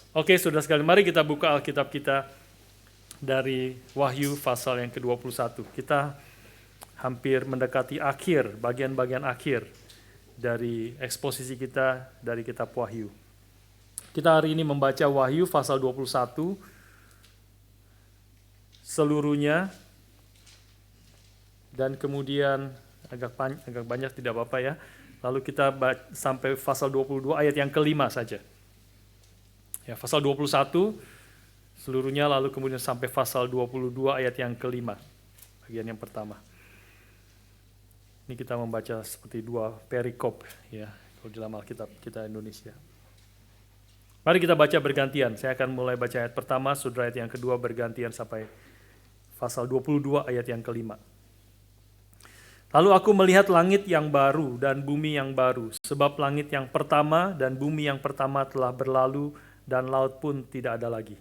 Oke, saudara sekalian, mari kita buka Alkitab kita dari Wahyu pasal yang ke-21. Kita hampir mendekati akhir, bagian-bagian akhir dari eksposisi kita dari kitab Wahyu. Kita hari ini membaca Wahyu pasal 21 seluruhnya, dan kemudian agak banyak tidak apa-apa ya. Lalu kita sampai pasal 22 ayat yang kelima saja. Ya, pasal 21 seluruhnya, lalu kemudian sampai pasal 22 ayat yang kelima, bagian yang pertama. Ini kita membaca seperti dua perikop ya, kalau di dalam Alkitab kita Indonesia. Mari kita baca bergantian. Saya akan mulai baca ayat pertama, saudara ayat yang kedua bergantian sampai pasal 22 ayat yang kelima. Lalu aku melihat langit yang baru dan bumi yang baru, sebab langit yang pertama dan bumi yang pertama telah berlalu, dan laut pun tidak ada lagi.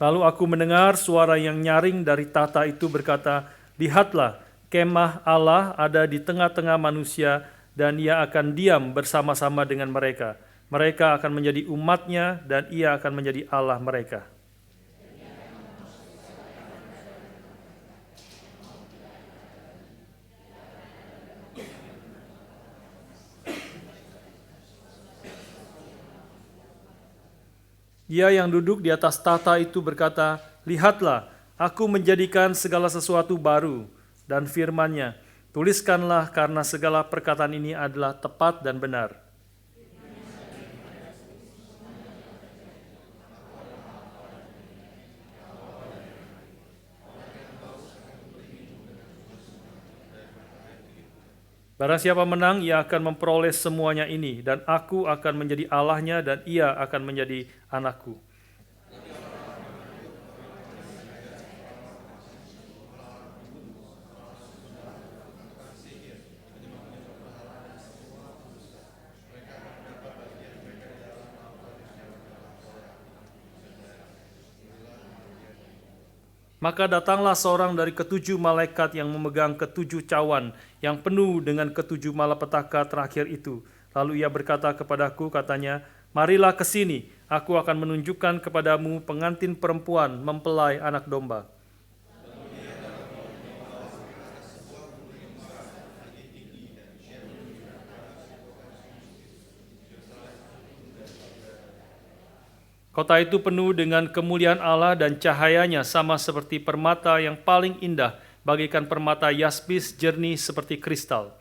Lalu aku mendengar suara yang nyaring dari tahta itu berkata, "Lihatlah, kemah Allah ada di tengah-tengah manusia, dan ia akan diam bersama-sama dengan mereka. Mereka akan menjadi umat-Nya, dan ia akan menjadi Allah mereka." Ia yang duduk di atas tahta itu berkata, "Lihatlah, aku menjadikan segala sesuatu baru." Dan firman-Nya, "Tuliskanlah, karena segala perkataan ini adalah tepat dan benar." Barang siapa menang, ia akan memperoleh semuanya ini, dan aku akan menjadi Allahnya, dan ia akan menjadi anakku. Maka datanglah seorang dari ketujuh malaikat yang memegang ketujuh cawan yang penuh dengan ketujuh malapetaka terakhir itu. Lalu ia berkata kepadaku, katanya, "Marilah ke sini, aku akan menunjukkan kepadamu pengantin perempuan mempelai anak domba." Kota itu penuh dengan kemuliaan Allah, dan cahayanya sama seperti permata yang paling indah, bagaikan permata yaspis jernih seperti kristal.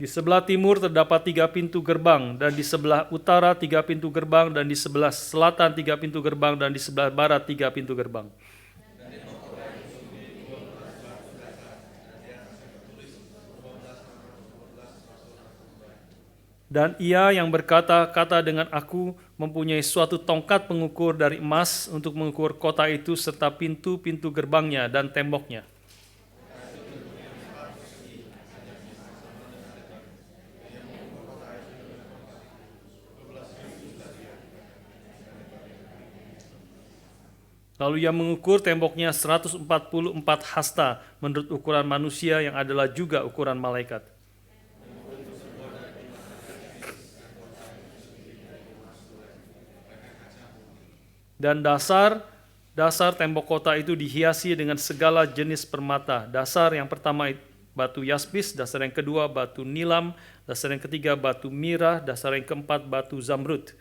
Di sebelah timur terdapat 3 pintu gerbang, dan di sebelah utara 3 pintu gerbang, dan di sebelah selatan 3 pintu gerbang, dan di sebelah barat 3 pintu gerbang. Dan ia yang berkata-kata dengan aku mempunyai suatu tongkat pengukur dari emas untuk mengukur kota itu serta pintu-pintu gerbangnya dan temboknya. Lalu ia mengukur temboknya 144 hasta menurut ukuran manusia yang adalah juga ukuran malaikat. Dan dasar tembok kota itu dihiasi dengan segala jenis permata. Dasar yang pertama batu yaspis, dasar yang kedua batu nilam, dasar yang ketiga batu mirah, dasar yang keempat batu zamrud.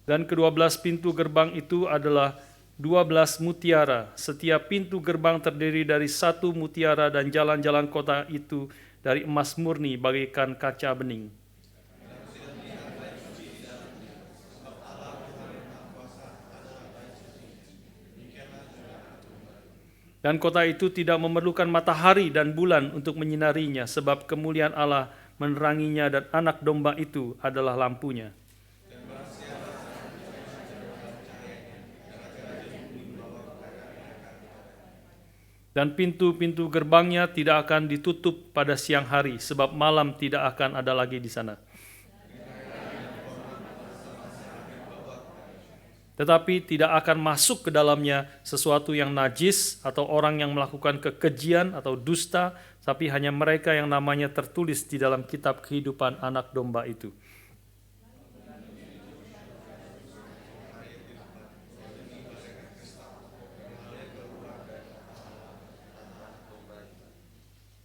Dan ke-12 pintu gerbang itu adalah 12 mutiara. Setiap pintu gerbang terdiri dari 1 mutiara, dan jalan-jalan kota itu dari emas murni bagaikan kaca bening. Dan kota itu tidak memerlukan matahari dan bulan untuk menyinarinya, sebab kemuliaan Allah meneranginya dan anak domba itu adalah lampunya. Dan pintu-pintu gerbangnya tidak akan ditutup pada siang hari, sebab malam tidak akan ada lagi di sana. Tetapi tidak akan masuk ke dalamnya sesuatu yang najis atau orang yang melakukan kekejian atau dusta, tapi hanya mereka yang namanya tertulis di dalam kitab kehidupan anak domba itu.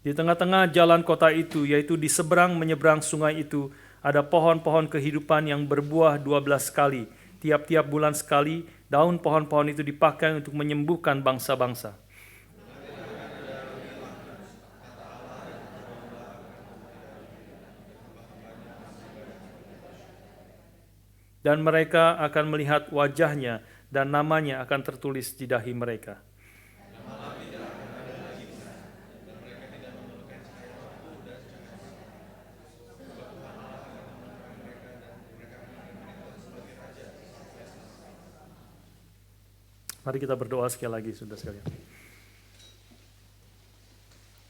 Di tengah-tengah jalan kota itu, yaitu di seberang menyeberang sungai itu, ada pohon-pohon kehidupan yang berbuah 12 kali. Tiap-tiap bulan sekali, daun pohon-pohon itu dipakai untuk menyembuhkan bangsa-bangsa. Dan mereka akan melihat wajahnya, dan namanya akan tertulis di dahi mereka. Mari kita berdoa sekali lagi, saudara sekalian.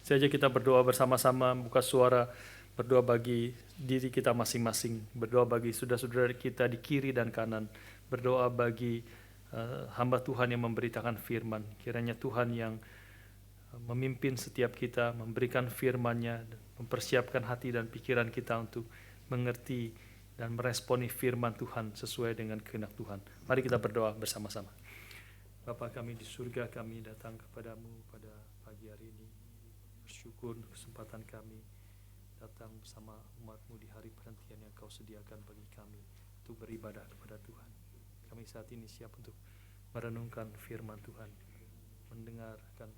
Saja kita berdoa bersama-sama, buka suara, berdoa bagi diri kita masing-masing, berdoa bagi saudara-saudara kita di kiri dan kanan, berdoa bagi hamba Tuhan yang memberitakan firman. Kiranya Tuhan yang memimpin setiap kita, memberikan firman-Nya, mempersiapkan hati dan pikiran kita untuk mengerti dan meresponi firman Tuhan sesuai dengan kehendak Tuhan. Mari kita berdoa bersama-sama. Bapa kami di surga, kami datang kepadamu pada pagi hari ini. Bersyukur kesempatan kami datang bersama umat-Mu di hari perhentian yang Kau sediakan bagi kami untuk beribadah kepada Tuhan. Kami saat ini siap untuk merenungkan firman Tuhan, mendengarkan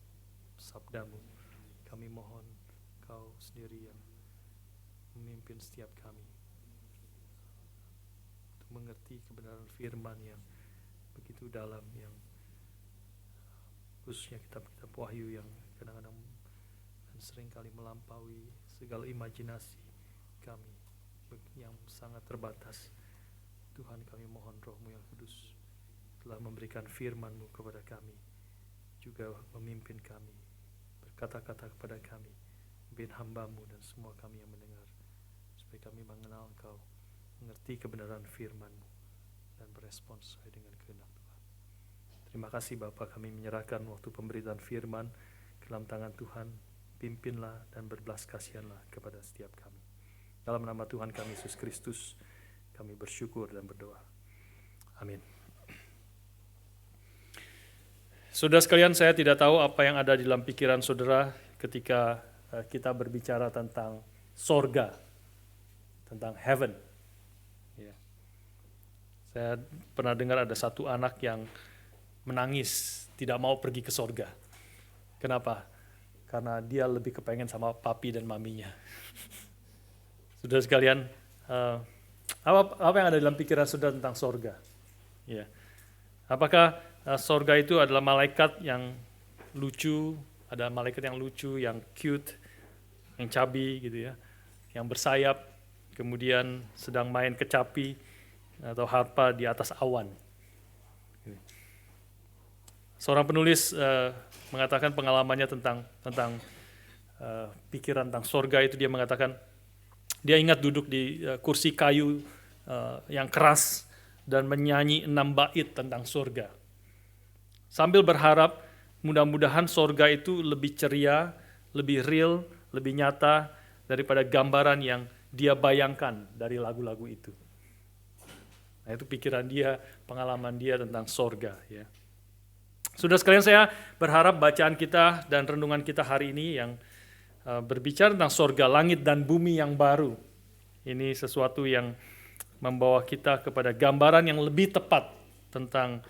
sabda-Mu. Kami mohon Kau sendiri yang memimpin setiap kami untuk mengerti kebenaran firman yang begitu dalam, yang khususnya kitab-kitab Wahyu yang kadang-kadang dan seringkali melampaui segala imajinasi kami yang sangat terbatas. Tuhan, kami mohon Roh-Mu yang kudus telah memberikan firman-Mu kepada kami, juga memimpin kami, berkata-kata kepada kami, memimpin hamba-Mu dan semua kami yang mendengar, supaya kami mengenal Engkau, mengerti kebenaran firman-Mu, dan berespon sesuai dengan kehendak Tuhan. Terima kasih Bapa, kami menyerahkan waktu pemberitaan firman ke dalam tangan Tuhan. Pimpinlah dan berbelas kasihanlah kepada setiap kami. Dalam nama Tuhan kami Yesus Kristus, kami bersyukur dan berdoa. Amin. Saudara sekalian, saya tidak tahu apa yang ada di dalam pikiran saudara ketika kita berbicara tentang sorga, tentang heaven. Ya. Saya pernah dengar ada satu anak yang menangis, tidak mau pergi ke sorga. Kenapa? Karena dia lebih kepengen sama papi dan maminya. Saudara sekalian, apa yang ada dalam pikiran saudara tentang sorga? Ya. Apakah sorga itu adalah malaikat yang lucu, ada malaikat yang lucu, yang cute, yang chubby gitu ya, yang bersayap, kemudian sedang main kecapi atau harpa di atas awan. Seorang penulis mengatakan pengalamannya tentang pikiran tentang sorga itu. Dia mengatakan dia ingat duduk di kursi kayu yang keras dan menyanyi 6 bait tentang sorga, sambil berharap mudah-mudahan sorga itu lebih ceria, lebih real, lebih nyata daripada gambaran yang dia bayangkan dari lagu-lagu itu. Nah, itu pikiran dia, pengalaman dia tentang sorga ya. Saudara sekalian, saya berharap bacaan kita dan renungan kita hari ini yang berbicara tentang sorga, langit dan bumi yang baru, ini sesuatu yang membawa kita kepada gambaran yang lebih tepat tentang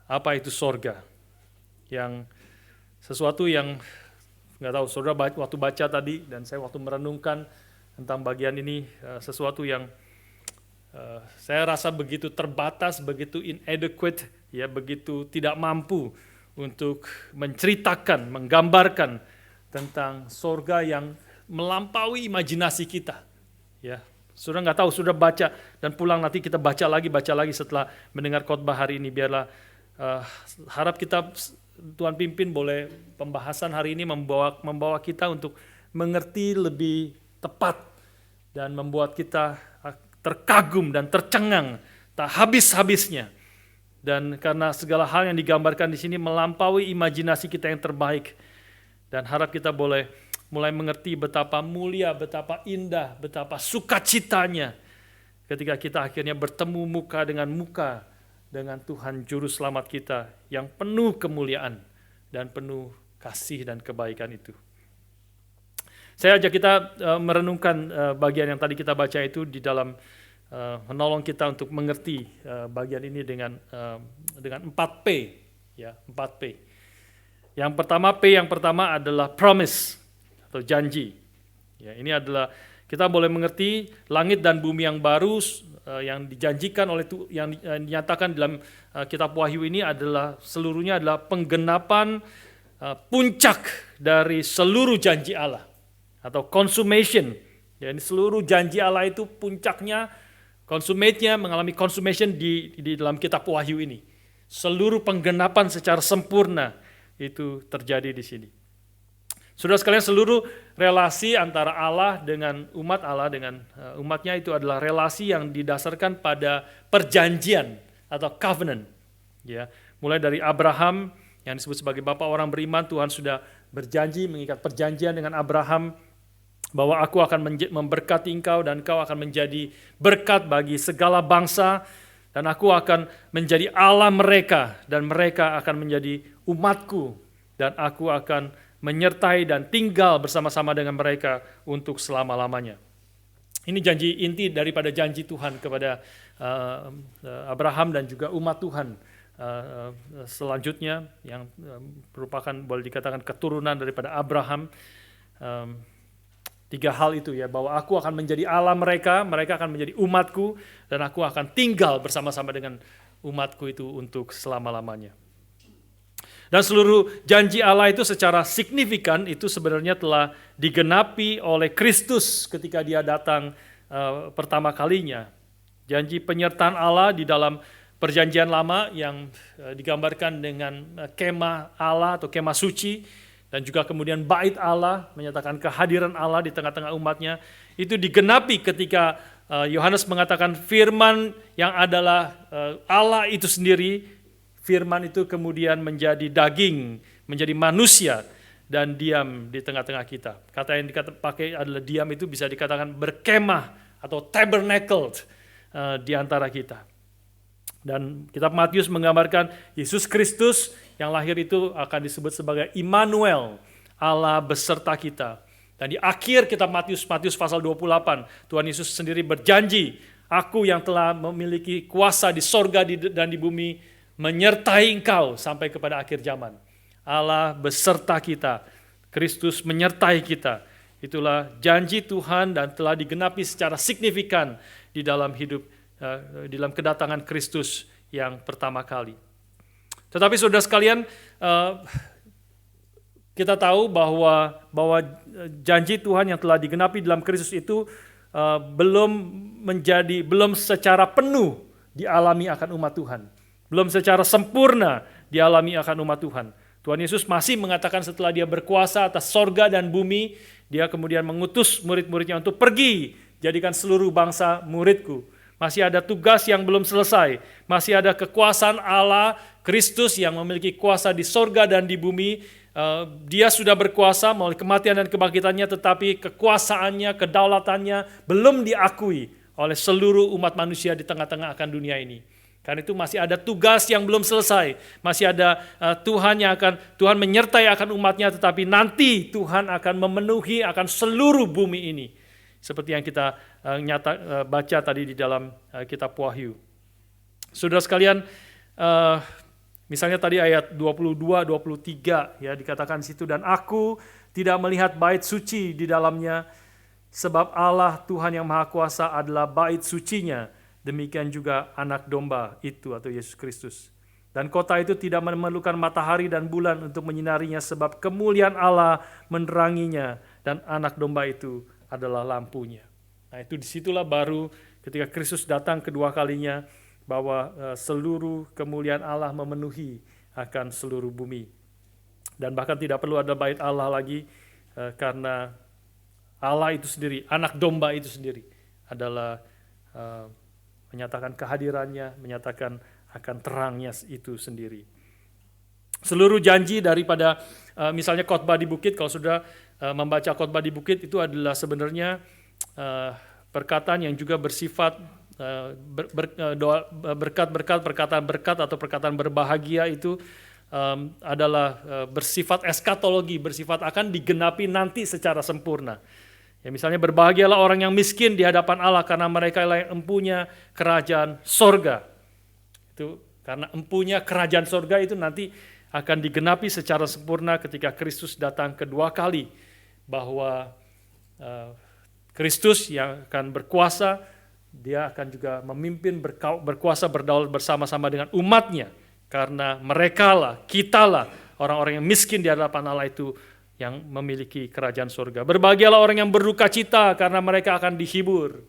apa itu sorga. Yang sesuatu yang nggak tahu saudara waktu baca tadi dan saya waktu merenungkan tentang bagian ini, sesuatu yang saya rasa begitu terbatas, begitu inadequate, ya, begitu tidak mampu untuk menceritakan, menggambarkan tentang sorga yang melampaui imajinasi kita. Ya, sudah nggak tahu, sudah baca dan pulang nanti kita baca lagi setelah mendengar khotbah hari ini. Biarlah harap kita, Tuhan pimpin, boleh pembahasan hari ini membawa kita untuk mengerti lebih tepat dan membuat kita terkagum dan tercengang tak habis-habisnya. Dan karena segala hal yang digambarkan di sini melampaui imajinasi kita yang terbaik. Dan harap kita boleh mulai mengerti betapa mulia, betapa indah, betapa sukacitanya ketika kita akhirnya bertemu muka dengan Tuhan Juru Selamat kita yang penuh kemuliaan dan penuh kasih dan kebaikan itu. Saya ajak kita merenungkan bagian yang tadi kita baca itu di dalam menolong kita untuk mengerti bagian ini dengan 4P, ya, 4P. Yang pertama adalah promise atau janji. Ya, ini adalah kita boleh mengerti langit dan bumi yang baru yang dijanjikan yang dinyatakan dalam kitab Wahyu ini adalah seluruhnya adalah penggenapan puncak dari seluruh janji Allah atau consummation. Ya, ini seluruh janji Allah itu puncaknya, consummate-nya, mengalami consummation di dalam kitab Wahyu ini. Seluruh penggenapan secara sempurna itu terjadi di sini. Saudara sekalian, seluruh relasi antara Allah dengan umat Allah dengan umatnya itu adalah relasi yang didasarkan pada perjanjian atau covenant. Ya, mulai dari Abraham yang disebut sebagai bapa orang beriman, Tuhan sudah berjanji mengikat perjanjian dengan Abraham bahwa aku akan memberkati engkau dan engkau akan menjadi berkat bagi segala bangsa, dan aku akan menjadi Allah mereka dan mereka akan menjadi umatku, dan aku akan menyertai dan tinggal bersama-sama dengan mereka untuk selama-lamanya. Ini janji inti daripada janji Tuhan kepada Abraham dan juga umat Tuhan selanjutnya yang merupakan boleh dikatakan keturunan daripada Abraham. 3 hal itu, ya, bahwa aku akan menjadi Allah mereka, mereka akan menjadi umatku, dan aku akan tinggal bersama-sama dengan umatku itu untuk selama-lamanya. Dan seluruh janji Allah itu secara signifikan itu sebenarnya telah digenapi oleh Kristus ketika dia datang pertama kalinya. Janji penyertaan Allah di dalam perjanjian lama yang digambarkan dengan kemah Allah atau kemah suci, dan juga kemudian bait Allah, menyatakan kehadiran Allah di tengah-tengah umatnya, itu digenapi ketika Yohanes mengatakan firman yang adalah Allah itu sendiri, firman itu kemudian menjadi daging, menjadi manusia, dan diam di tengah-tengah kita. Kata yang dipakai adalah diam, itu bisa dikatakan berkemah atau tabernacled di antara kita. Dan kitab Matius menggambarkan Yesus Kristus yang lahir itu akan disebut sebagai Immanuel, Allah beserta kita. Dan di akhir kitab Matius pasal 28, Tuhan Yesus sendiri berjanji, aku yang telah memiliki kuasa di sorga dan di bumi, menyertai engkau sampai kepada akhir zaman. Allah beserta kita, Kristus menyertai kita. Itulah janji Tuhan dan telah digenapi secara signifikan di dalam hidup, di dalam kedatangan Kristus yang pertama kali. Tetapi saudara sekalian, kita tahu bahwa janji Tuhan yang telah digenapi dalam Kristus itu belum secara penuh dialami akan umat Tuhan. Belum secara sempurna dialami akan umat Tuhan. Tuhan Yesus masih mengatakan setelah dia berkuasa atas sorga dan bumi, dia kemudian mengutus murid-muridnya untuk pergi, jadikan seluruh bangsa muridku. Masih ada tugas yang belum selesai. Masih ada kekuasaan Allah, Kristus yang memiliki kuasa di sorga dan di bumi. Dia sudah berkuasa melalui kematian dan kebangkitannya, tetapi kekuasaannya, kedaulatannya belum diakui oleh seluruh umat manusia di tengah-tengah akan dunia ini. Karena itu masih ada tugas yang belum selesai. Masih ada Tuhan menyertai akan umatnya, tetapi nanti Tuhan akan memenuhi akan seluruh bumi ini. Seperti yang kita baca tadi di dalam kitab Wahyu. Saudara sekalian, misalnya tadi ayat 22-23 ya dikatakan situ, dan aku tidak melihat bait suci di dalamnya, sebab Allah Tuhan yang Maha Kuasa adalah bait sucinya, demikian juga anak domba itu atau Yesus Kristus. Dan kota itu tidak memerlukan matahari dan bulan untuk menyinarinya sebab kemuliaan Allah meneranginya dan anak domba itu adalah lampunya. Nah itu disitulah baru ketika Kristus datang kedua kalinya bahwa seluruh kemuliaan Allah memenuhi akan seluruh bumi. Dan bahkan tidak perlu ada bait Allah lagi karena Allah itu sendiri, anak domba itu sendiri adalah menyatakan kehadirannya, menyatakan akan terangnya itu sendiri. Seluruh janji daripada misalnya khotbah di bukit, kalau sudah membaca khotbah di bukit itu adalah sebenarnya perkataan yang juga bersifat berkat-berkat, perkataan berkat atau perkataan berbahagia itu adalah bersifat eskatologi, bersifat akan digenapi nanti secara sempurna. Ya, misalnya berbahagialah orang yang miskin di hadapan Allah karena mereka yang empunya kerajaan sorga. Itu karena empunya kerajaan sorga itu nanti akan digenapi secara sempurna ketika Kristus datang kedua kali, bahwa Kristus yang akan berkuasa, dia akan juga memimpin, berkuasa, berdaulat bersama-sama dengan umatnya, karena merekalah, kitalah orang-orang yang miskin di hadapan Allah itu yang memiliki kerajaan surga. Berbahagialah orang yang berduka cita karena mereka akan dihibur.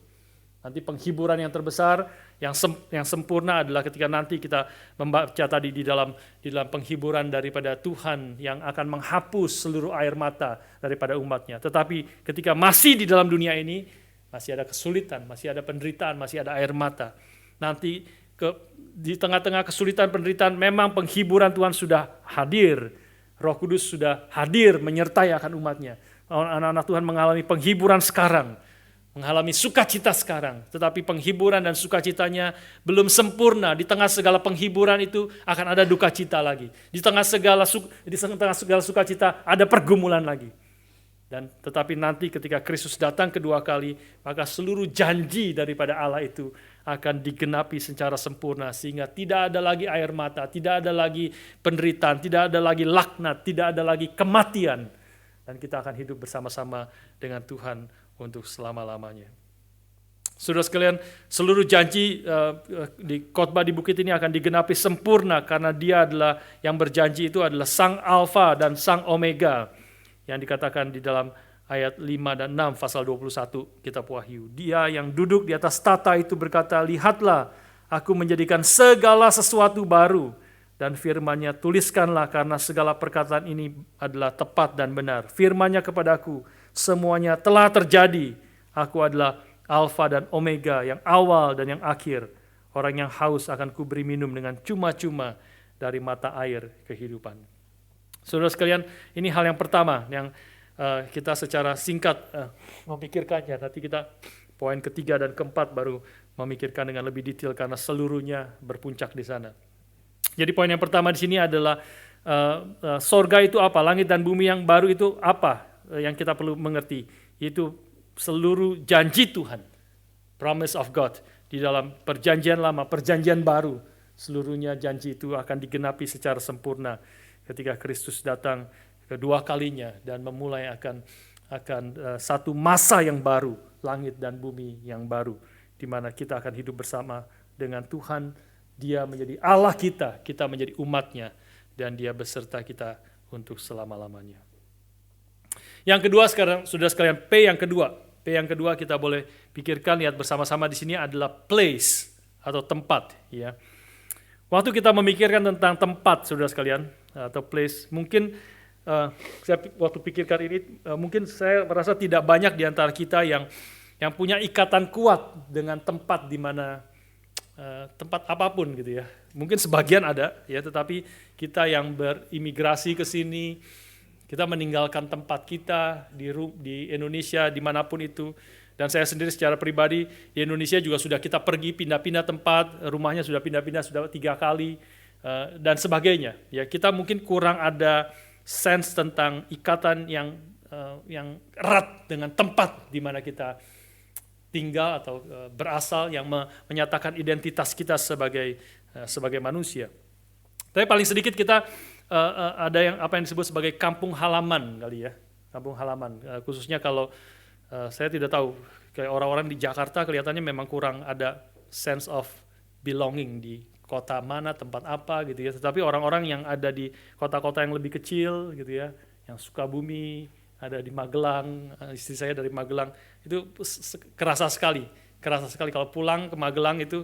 Nanti penghiburan yang terbesar, yang sempurna adalah ketika nanti kita membaca tadi di dalam penghiburan daripada Tuhan yang akan menghapus seluruh air mata daripada umatnya. Tetapi ketika masih di dalam dunia ini, masih ada kesulitan, masih ada penderitaan, masih ada air mata. Nanti di tengah-tengah kesulitan penderitaan memang penghiburan Tuhan sudah hadir. Roh Kudus sudah hadir menyertai akan umatnya. Anak-anak Tuhan mengalami penghiburan sekarang, mengalami sukacita sekarang, tetapi penghiburan dan sukacitanya belum sempurna. Di tengah segala penghiburan itu akan ada duka cita lagi. Di tengah segala sukacita ada pergumulan lagi. Dan tetapi nanti ketika Kristus datang kedua kali, maka seluruh janji daripada Allah itu akan digenapi secara sempurna, sehingga tidak ada lagi air mata, tidak ada lagi penderitaan, tidak ada lagi laknat, tidak ada lagi kematian. Dan kita akan hidup bersama-sama dengan Tuhan untuk selama-lamanya. Saudara sekalian, seluruh janji di khotbah di bukit ini akan digenapi sempurna karena dia adalah yang berjanji itu adalah Sang Alfa dan Sang Omega, yang dikatakan di dalam ayat 5 dan 6 pasal 21 kitab Wahyu. Dia yang duduk di atas tahta itu berkata, lihatlah, aku menjadikan segala sesuatu baru. Dan firman-Nya, tuliskanlah karena segala perkataan ini adalah tepat dan benar. Firman-Nya kepadaku, semuanya telah terjadi. Aku adalah Alfa dan Omega, yang awal dan yang akhir. Orang yang haus akan kuberi minum dengan cuma-cuma dari mata air kehidupan. Saudara sekalian, ini hal yang pertama yang kita secara singkat memikirkannya. Nanti kita poin ketiga dan keempat baru memikirkan dengan lebih detail karena seluruhnya berpuncak di sana. Jadi poin yang pertama di sini adalah sorga itu apa? Langit dan bumi yang baru itu apa? Yang kita perlu mengerti, yaitu seluruh janji Tuhan, promise of God di dalam perjanjian lama, perjanjian baru, seluruhnya janji itu akan digenapi secara sempurna ketika Kristus datang kedua kalinya dan memulai akan satu masa yang baru, langit dan bumi yang baru, di mana kita akan hidup bersama dengan Tuhan. Dia menjadi Allah kita, kita menjadi umatnya, dan dia beserta kita untuk selama-lamanya. Yang kedua sekarang, saudara sekalian, P yang kedua kita boleh pikirkan, lihat bersama-sama di sini adalah place atau tempat. Ya. Waktu kita memikirkan tentang tempat, saudara sekalian, atau place, mungkin saya waktu pikirkan ini, mungkin saya merasa tidak banyak di antara kita yang punya ikatan kuat dengan tempat di mana tempat apapun gitu ya. Mungkin sebagian ada ya, tetapi kita yang berimigrasi ke sini, kita meninggalkan tempat kita di Indonesia dimanapun itu. Dan saya sendiri secara pribadi di Indonesia juga sudah kita pergi pindah-pindah tempat, rumahnya sudah pindah-pindah sudah 3 kali dan sebagainya. Ya, kita mungkin kurang ada sense tentang ikatan yang erat dengan tempat di mana kita tinggal atau berasal, yang menyatakan identitas kita sebagai manusia. Tapi paling sedikit kita ada yang apa yang disebut sebagai kampung halaman kali ya, kampung halaman. Khususnya kalau saya tidak tahu, kayak orang-orang di Jakarta kelihatannya memang kurang ada sense of belonging di kota mana, tempat apa gitu ya. Tetapi orang-orang yang ada di kota-kota yang lebih kecil gitu ya, yang Sukabumi, ada di Magelang, istri saya dari Magelang, itu kerasa sekali kalau pulang ke Magelang itu,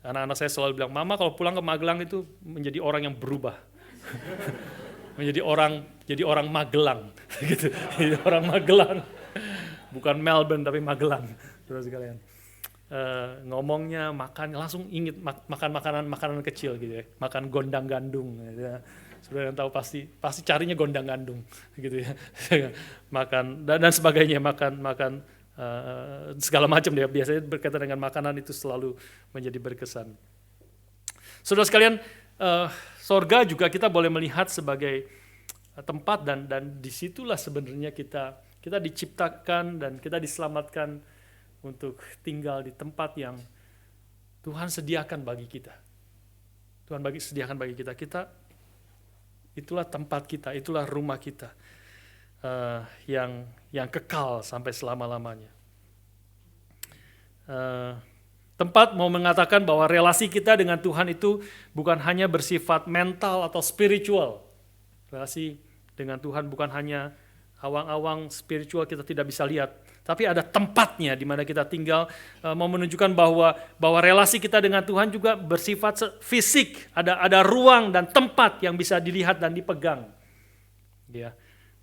anak-anak saya selalu bilang, mama kalau pulang ke Magelang itu menjadi orang yang berubah. jadi orang Magelang gitu. Jadi orang Magelang. Bukan Melbourne tapi Magelang. Saudara sekalian. Ngomongnya, makan, langsung ingat makan makanan kecil gitu ya. Makan gondang gandung gitu ya. Saudara yang tahu pasti carinya gondang gandung gitu ya. Makan dan sebagainya, makan segala macam dia, biasanya berkaitan dengan makanan itu selalu menjadi berkesan. Saudara sekalian, sorga juga kita boleh melihat sebagai tempat dan disitulah sebenarnya kita diciptakan dan kita diselamatkan untuk tinggal di tempat yang Tuhan sediakan bagi kita. Tuhan sediakan bagi kita. Itulah tempat kita, itulah rumah kita yang kekal sampai selama-lamanya. Tempat mau mengatakan bahwa relasi kita dengan Tuhan itu bukan hanya bersifat mental atau spiritual. Relasi dengan Tuhan bukan hanya awang-awang spiritual kita tidak bisa lihat, tapi ada tempatnya di mana kita tinggal, mau menunjukkan bahwa relasi kita dengan Tuhan juga bersifat fisik, ada ruang dan tempat yang bisa dilihat dan dipegang. Ya.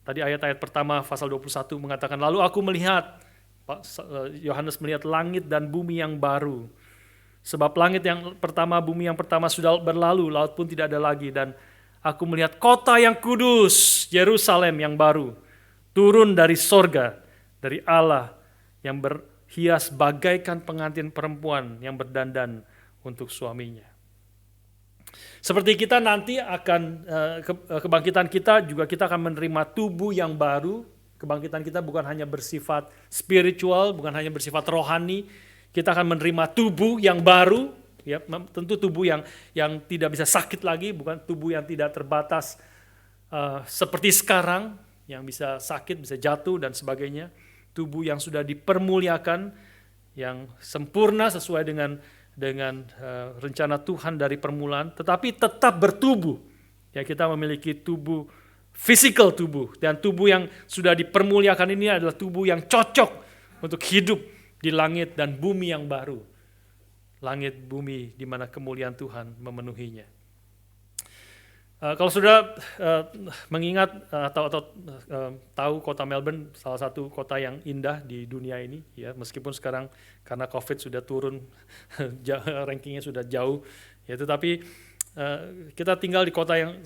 Tadi ayat-ayat pertama pasal 21 mengatakan, lalu aku melihat, Yohanes melihat langit dan bumi yang baru. Sebab langit yang pertama, bumi yang pertama sudah berlalu, laut pun tidak ada lagi. Dan aku melihat kota yang kudus, Yerusalem yang baru, turun dari sorga, dari Allah, yang berhias bagaikan pengantin perempuan yang berdandan untuk suaminya. Seperti kita nanti akan, kebangkitan kita juga kita akan menerima tubuh yang baru. Kebangkitan kita bukan hanya bersifat spiritual, bukan hanya bersifat rohani, kita akan menerima tubuh yang baru, ya, tentu tubuh yang tidak bisa sakit lagi, bukan tubuh yang tidak terbatas seperti sekarang, yang bisa sakit, bisa jatuh dan sebagainya. Tubuh yang sudah dipermuliakan, yang sempurna sesuai dengan rencana Tuhan dari permulaan, tetapi tetap bertubuh. Ya, kita memiliki tubuh, physical tubuh, dan tubuh yang sudah dipermuliakan ini adalah tubuh yang cocok untuk hidup di langit dan bumi yang baru. Langit bumi di mana kemuliaan Tuhan memenuhinya. Kalau sudah mengingat atau tahu kota Melbourne salah satu kota yang indah di dunia ini, ya, meskipun sekarang karena COVID sudah turun, rankingnya sudah jauh, ya, tetapi kita tinggal di kota yang,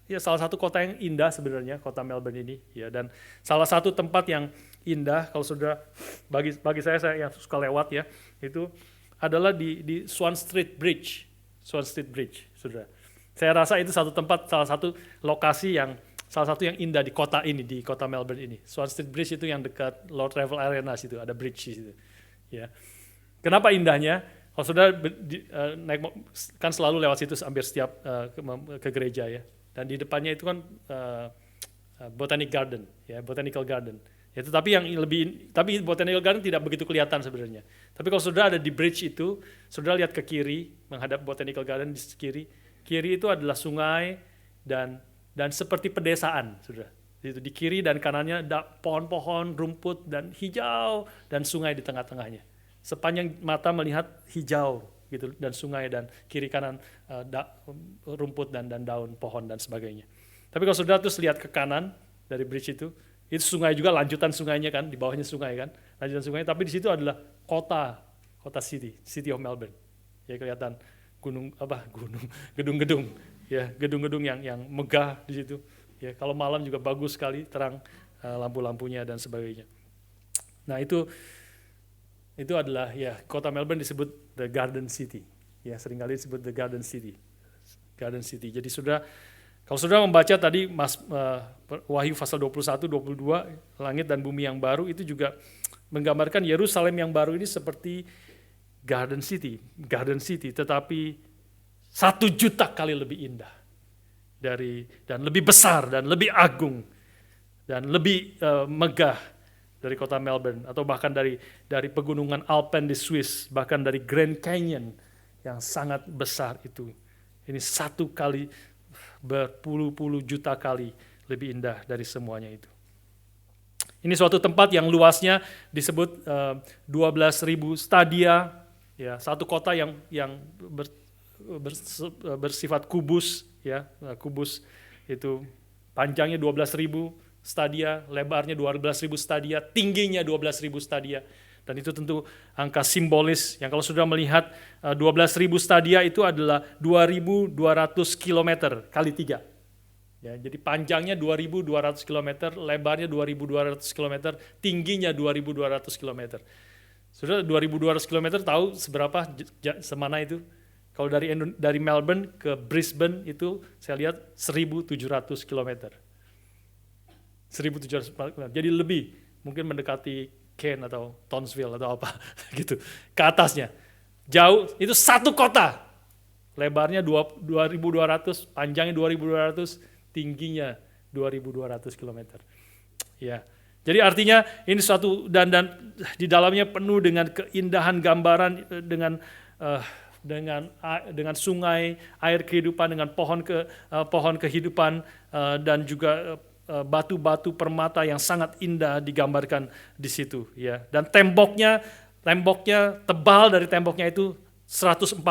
ya, salah satu kota yang indah sebenarnya, kota Melbourne ini, ya, dan salah satu tempat yang indah kalau sudah bagi saya yang suka lewat, ya, itu adalah di Swan Street Bridge, saudara. Saya rasa itu satu tempat, salah satu lokasi salah satu yang indah di kota ini, di kota Melbourne ini. Swan Street Bridge itu yang dekat Lord Travel Arena situ, ada bridge di situ. Ya. Kenapa indahnya? Kalau sudah naik, kan selalu lewat situ hampir setiap ke gereja, ya. Dan di depannya itu kan Botanical Garden. Ya, tapi Botanical Garden tidak begitu kelihatan sebenarnya. Tapi kalau sudah ada di bridge itu, sudah lihat ke kiri menghadap Botanical Garden di kiri itu adalah sungai dan seperti pedesaan, saudara. Di kiri dan kanannya ada pohon-pohon, rumput dan hijau dan sungai di tengah-tengahnya. Sepanjang mata melihat hijau gitu dan sungai dan kiri kanan rumput dan daun pohon dan sebagainya. Tapi kalau saudara terus lihat ke kanan dari bridge itu sungai juga, lanjutan sungainya kan, di bawahnya sungai kan, lanjutan sungai. Tapi di situ adalah kota city of Melbourne. Ya, kelihatan gedung-gedung, ya, gedung-gedung yang megah di situ. Ya, kalau malam juga bagus sekali, terang lampu-lampunya dan sebagainya. Nah, itu adalah, ya, kota Melbourne disebut the Garden City. Ya, seringkali disebut the Garden City. Jadi kalau sudah membaca tadi Wahyu pasal 21, 22, langit dan bumi yang baru, itu juga menggambarkan Yerusalem yang baru ini seperti Garden City, tetapi 1.000.000 kali lebih indah dan lebih besar dan lebih agung dan lebih megah dari kota Melbourne, atau bahkan dari pegunungan Alpen di Swiss, bahkan dari Grand Canyon yang sangat besar itu. Ini satu kali berpuluh-puluh juta kali lebih indah dari semuanya itu. Ini suatu tempat yang luasnya disebut 12.000 stadia, ya, satu kota yang bersifat kubus, ya, kubus itu panjangnya 12.000 stadia, lebarnya 12.000 stadia, tingginya 12.000 stadia. Dan itu tentu angka simbolis yang kalau sudah melihat 12.000 stadia itu adalah 2.200 km kali 3. Ya, jadi panjangnya 2.200 km, lebarnya 2.200 km, tingginya 2.200 km. Sudah 2.200 km tahu seberapa semana itu? Kalau dari Melbourne ke Brisbane itu saya lihat 1.700 km. 1.700 km. Jadi lebih, mungkin mendekati Cairns atau Townsville atau apa gitu. Ke atasnya. Jauh, itu satu kota. Lebarnya 2.200, panjangnya 2.200, tingginya 2.200 km. Ya. Jadi artinya ini suatu dan di dalamnya penuh dengan keindahan gambaran dengan sungai, air kehidupan, dengan pohon kehidupan dan juga batu-batu permata yang sangat indah digambarkan di situ, ya. Dan temboknya tebal, dari temboknya itu 144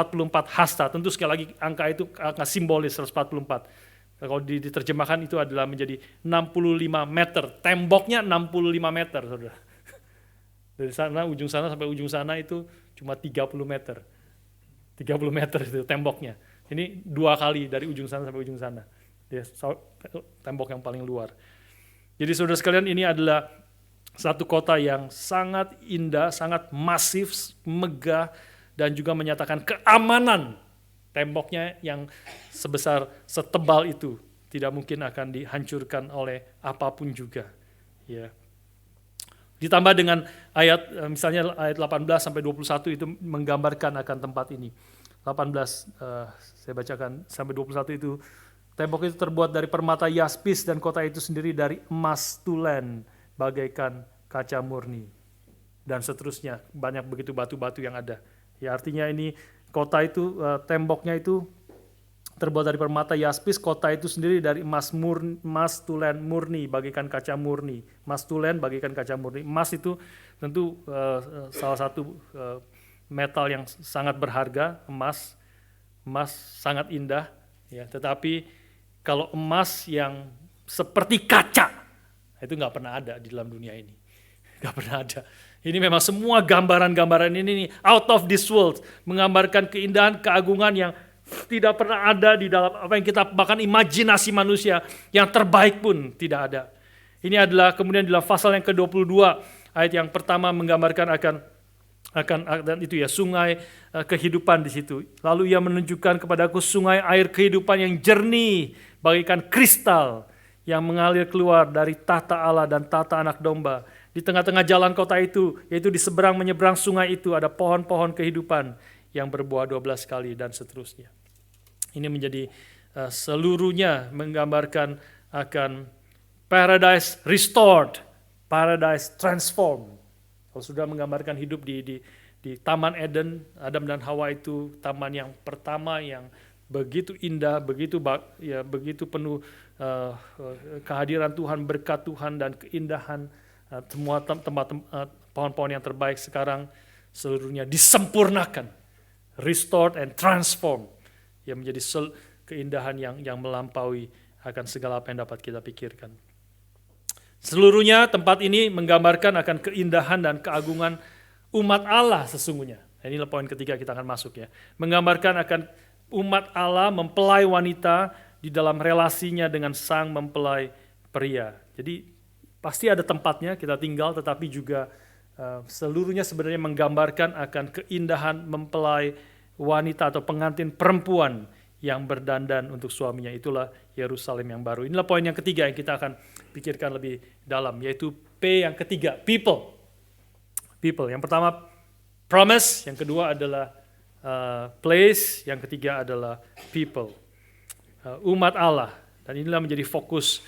hasta. Tentu sekali lagi angka itu angka simbolis 144. Kalau diterjemahkan itu adalah menjadi 65 meter. Temboknya 65 meter, Saudara. Dari ujung sana sampai ujung sana itu cuma 30 meter. 30 meter itu temboknya. Ini 2 kali dari ujung sana sampai ujung sana. Dia tembok yang paling luar. Jadi saudara sekalian, ini adalah satu kota yang sangat indah, sangat masif, megah, dan juga menyatakan keamanan. Temboknya yang setebal itu tidak mungkin akan dihancurkan oleh apapun juga. Ya. Ditambah dengan ayat, misalnya ayat 18 sampai 21 itu menggambarkan akan tempat ini. 18 saya bacakan sampai 21 itu, tembok itu terbuat dari permata yaspis dan kota itu sendiri dari emas tulen bagaikan kaca murni. Dan seterusnya, banyak begitu batu-batu yang ada. Ya, artinya ini kota itu, temboknya itu terbuat dari permata yaspis, kota itu sendiri dari emas tulen murni bagaikan kaca murni. Emas tulen bagaikan kaca murni. Emas itu tentu salah satu metal yang sangat berharga, emas sangat indah, ya. Tetapi kalau emas yang seperti kaca, itu nggak pernah ada di dalam dunia ini, nggak pernah ada. Ini memang semua gambaran-gambaran ini out of this world, menggambarkan keindahan, keagungan yang tidak pernah ada di dalam apa yang kita, bahkan imajinasi manusia yang terbaik pun tidak ada. Ini adalah kemudian dalam pasal yang ke-22, ayat yang pertama menggambarkan akan itu, ya, sungai kehidupan di situ. Lalu ia menunjukkan kepadaku sungai air kehidupan yang jernih bagaikan kristal yang mengalir keluar dari tahta Allah dan tahta Anak Domba. Di tengah-tengah jalan kota itu, yaitu di seberang menyeberang sungai itu, ada pohon-pohon kehidupan yang berbuah 12 kali dan seterusnya. Ini menjadi seluruhnya menggambarkan akan paradise restored, paradise transformed. Kalau sudah menggambarkan hidup di Taman Eden, Adam dan Hawa itu taman yang pertama yang begitu indah, begitu penuh kehadiran Tuhan, berkat Tuhan dan keindahan. Semua tempat pohon-pohon yang terbaik sekarang seluruhnya disempurnakan, restored and transformed, yang menjadi keindahan yang melampaui akan segala apa yang dapat kita pikirkan. Seluruhnya tempat ini menggambarkan akan keindahan dan keagungan umat Allah sesungguhnya. Inilah poin ketiga kita akan masuk, ya. Menggambarkan akan umat Allah mempelai wanita di dalam relasinya dengan sang mempelai pria. Jadi pasti ada tempatnya kita tinggal, tetapi juga seluruhnya sebenarnya menggambarkan akan keindahan mempelai wanita atau pengantin perempuan yang berdandan untuk suaminya. Itulah Yerusalem yang baru. Inilah poin yang ketiga yang kita akan pikirkan lebih dalam, yaitu P yang ketiga, people. People. Yang pertama promise, yang kedua adalah place, yang ketiga adalah people. Umat Allah. Dan inilah menjadi fokus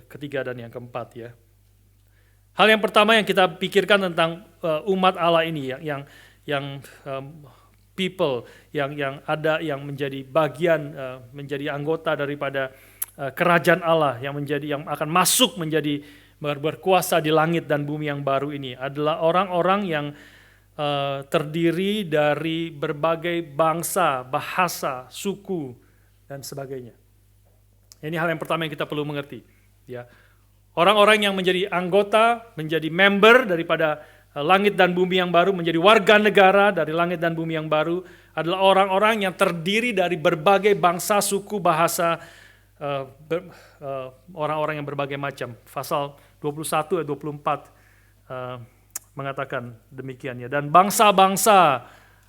ketiga dan yang keempat, ya. Hal yang pertama yang kita pikirkan tentang umat Allah ini yang people yang ada, yang menjadi bagian, menjadi anggota daripada kerajaan Allah, yang akan masuk menjadi berkuasa di langit dan bumi yang baru ini, adalah orang-orang yang terdiri dari berbagai bangsa, bahasa, suku, dan sebagainya. Ini hal yang pertama yang kita perlu mengerti. Ya, orang-orang yang menjadi anggota, menjadi member daripada langit dan bumi yang baru, menjadi warga negara dari langit dan bumi yang baru, adalah orang-orang yang terdiri dari berbagai bangsa, suku, bahasa, orang-orang yang berbagai macam. Pasal 21 ayat 24 mengatakan demikian, ya. Dan bangsa-bangsa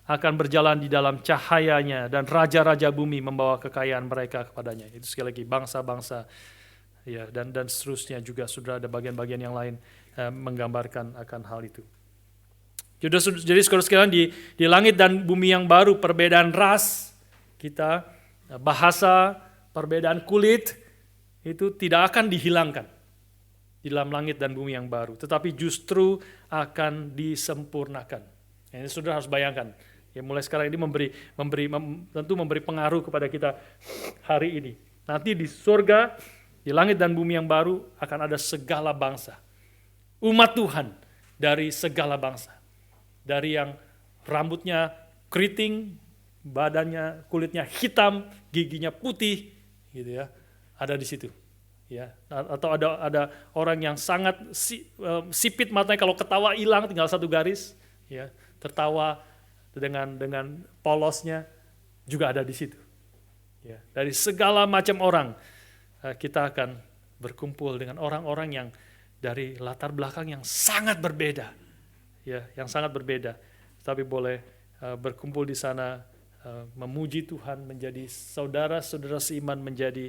akan berjalan di dalam cahayanya, dan raja-raja bumi membawa kekayaan mereka kepadanya. Itu sekali lagi bangsa-bangsa, ya, dan seterusnya juga sudah ada bagian-bagian yang lain menggambarkan akan hal itu. Jadi saudara sekalian, di langit dan bumi yang baru, perbedaan ras kita, bahasa, perbedaan kulit itu tidak akan dihilangkan di dalam langit dan bumi yang baru, tetapi justru akan disempurnakan. Ini saudara harus bayangkan. Ya, mulai sekarang ini tentu memberi pengaruh kepada kita hari ini. Nanti di surga, di langit dan bumi yang baru akan ada segala bangsa. Umat Tuhan dari segala bangsa. Dari yang rambutnya keriting, badannya, kulitnya hitam, giginya putih, gitu ya, ada di situ. Ya, atau ada orang yang sangat sipit matanya, kalau ketawa hilang tinggal satu garis, ya, tertawa dengan polosnya juga ada di situ. Ya, dari segala macam orang kita akan berkumpul dengan orang-orang yang dari latar belakang yang sangat berbeda, ya, yang sangat berbeda, tapi boleh berkumpul di sana, memuji Tuhan, menjadi saudara-saudara seiman, menjadi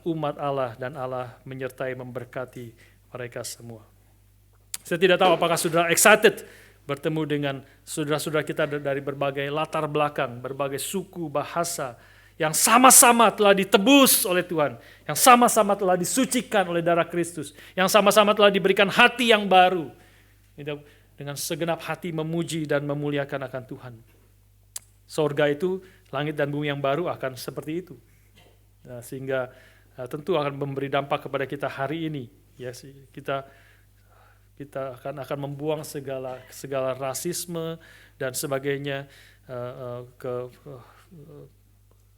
umat Allah, dan Allah menyertai, memberkati mereka semua. Saya tidak tahu apakah saudara excited bertemu dengan saudara-saudara kita dari berbagai latar belakang, berbagai suku, bahasa, yang sama-sama telah ditebus oleh Tuhan, yang sama-sama telah disucikan oleh darah Kristus, yang sama-sama telah diberikan hati yang baru, dengan segenap hati memuji dan memuliakan akan Tuhan. Surga itu, langit dan bumi yang baru akan seperti itu. Nah, sehingga tentu akan memberi dampak kepada kita hari ini. Ya, kita akan membuang segala rasisme dan sebagainya,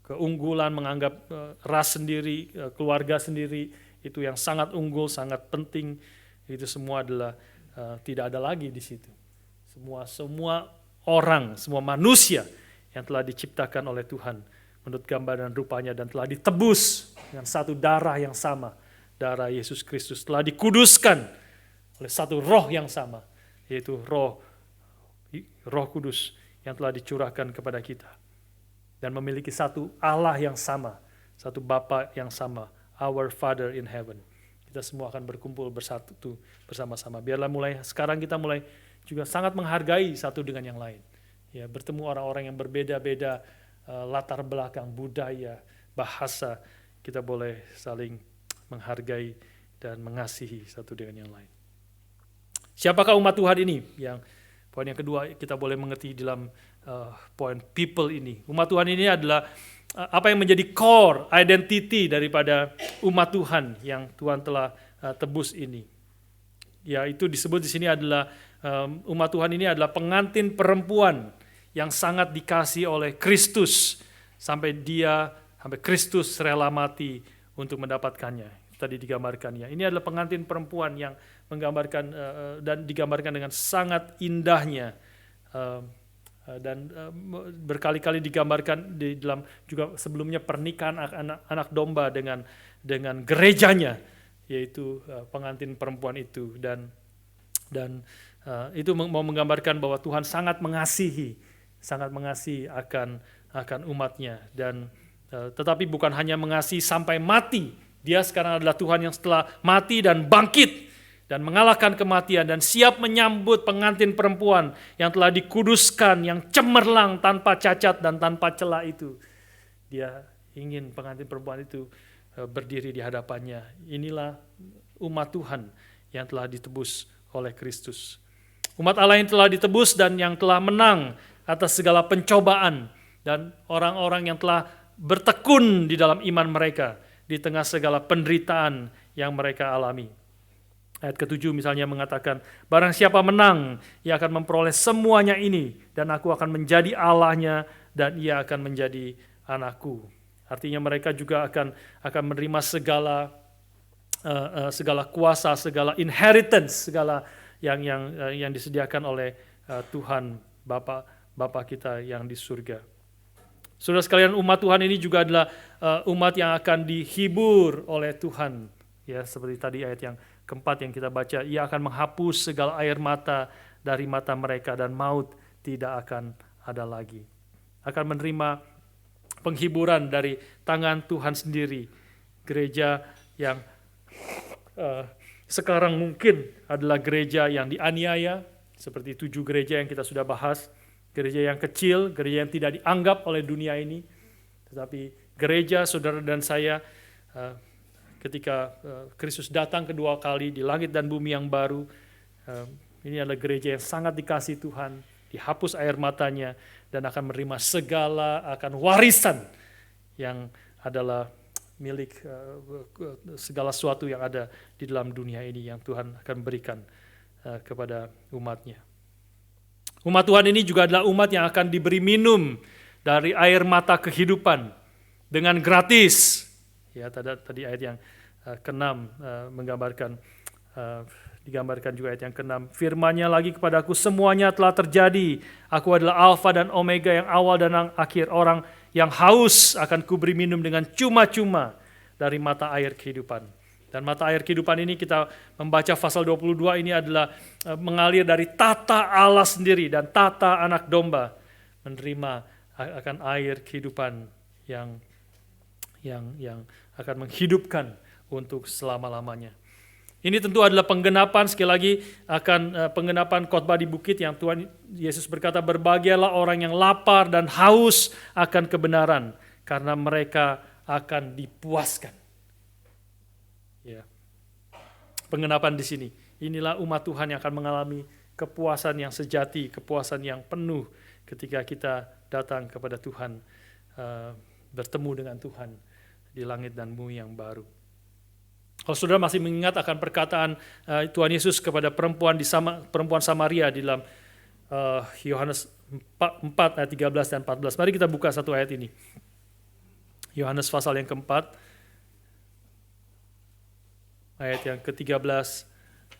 keunggulan, menganggap ras sendiri, keluarga sendiri itu yang sangat unggul, sangat penting. Itu semua adalah tidak ada lagi di situ. Semua orang, semua manusia yang telah diciptakan oleh Tuhan menurut gambar dan rupanya, dan telah ditebus dengan satu darah yang sama, darah Yesus Kristus, telah dikuduskan oleh satu roh yang sama, yaitu roh Kudus yang telah dicurahkan kepada kita, dan memiliki satu Allah yang sama, satu Bapa yang sama, our Father in heaven. Kita semua akan berkumpul bersatu bersama-sama. Biarlah mulai sekarang kita mulai juga sangat menghargai satu dengan yang lain. Ya, bertemu orang-orang yang berbeda-beda latar belakang, budaya, bahasa, kita boleh saling menghargai dan mengasihi satu dengan yang lain. Siapakah umat Tuhan ini? Yang poin yang kedua kita boleh mengerti dalam poin people ini. Umat Tuhan ini adalah apa yang menjadi core identity daripada umat Tuhan yang Tuhan telah tebus ini. Ya, itu disebut di sini adalah umat Tuhan ini adalah pengantin perempuan yang sangat dikasihi oleh Kristus, sampai Kristus rela mati untuk mendapatkannya. Tadi digambarkannya. Ini adalah pengantin perempuan yang menggambarkan dan digambarkan dengan sangat indahnya, dan berkali-kali digambarkan di dalam juga sebelumnya pernikahan anak domba dengan gerejanya, yaitu pengantin perempuan itu, dan itu mau menggambarkan bahwa Tuhan sangat mengasihi akan umatnya, dan tetapi bukan hanya mengasihi sampai mati. Dia sekarang adalah Tuhan yang setelah mati dan bangkit dan mengalahkan kematian dan siap menyambut pengantin perempuan yang telah dikuduskan, yang cemerlang, tanpa cacat dan tanpa celah itu. Dia ingin pengantin perempuan itu berdiri di hadapannya. Inilah umat Tuhan yang telah ditebus oleh Kristus. Umat Allah yang telah ditebus dan yang telah menang atas segala pencobaan dan orang-orang yang telah bertekun di dalam iman mereka di tengah segala penderitaan yang mereka alami. Ayat ke-7 misalnya mengatakan, barang siapa menang, ia akan memperoleh semuanya ini, dan aku akan menjadi Allahnya, dan ia akan menjadi anakku. Artinya mereka juga akan menerima segala kuasa, segala inheritance, segala yang disediakan oleh Tuhan Bapa kita yang di surga. Saudara sekalian, umat Tuhan ini juga adalah umat yang akan dihibur oleh Tuhan. Ya, seperti tadi ayat yang keempat yang kita baca, ia akan menghapus segala air mata dari mata mereka dan maut tidak akan ada lagi. Akan menerima penghiburan dari tangan Tuhan sendiri. Gereja yang sekarang mungkin adalah gereja yang dianiaya, seperti 7 gereja yang kita sudah bahas. Gereja yang kecil, gereja yang tidak dianggap oleh dunia ini. Tetapi gereja, saudara dan saya, ketika Kristus datang kedua kali di langit dan bumi yang baru, ini adalah gereja yang sangat dikasihi Tuhan, dihapus air matanya, dan akan menerima segala akan warisan yang adalah milik segala sesuatu yang ada di dalam dunia ini yang Tuhan akan berikan kepada umatnya. Umat Tuhan ini juga adalah umat yang akan diberi minum dari air mata kehidupan dengan gratis. Ya, tadi ayat yang ke-6 digambarkan juga ayat yang ke-6. Firman-Nya lagi kepadaku, semuanya telah terjadi. Aku adalah Alfa dan Omega, yang awal dan yang akhir. Orang yang haus akan kuberi minum dengan cuma-cuma dari mata air kehidupan. Dan mata air kehidupan ini kita membaca pasal 22 ini adalah mengalir dari tata Allah sendiri dan tata anak domba. Menerima akan air kehidupan yang akan menghidupkan untuk selama-lamanya. Ini tentu adalah penggenapan, sekali lagi akan penggenapan khotbah di bukit yang Tuhan Yesus berkata, berbahagialah orang yang lapar dan haus akan kebenaran, karena mereka akan dipuaskan. Ya. Penggenapan di sini. Inilah umat Tuhan yang akan mengalami kepuasan yang sejati, kepuasan yang penuh ketika kita datang kepada Tuhan, bertemu dengan Tuhan di langit dan bumi yang baru. Kalau saudara masih mengingat akan perkataan Tuhan Yesus kepada perempuan Samaria di dalam Yohanes 4 ayat 13 dan 14. Mari kita buka satu ayat ini. Yohanes pasal yang keempat, ayat yang ke-13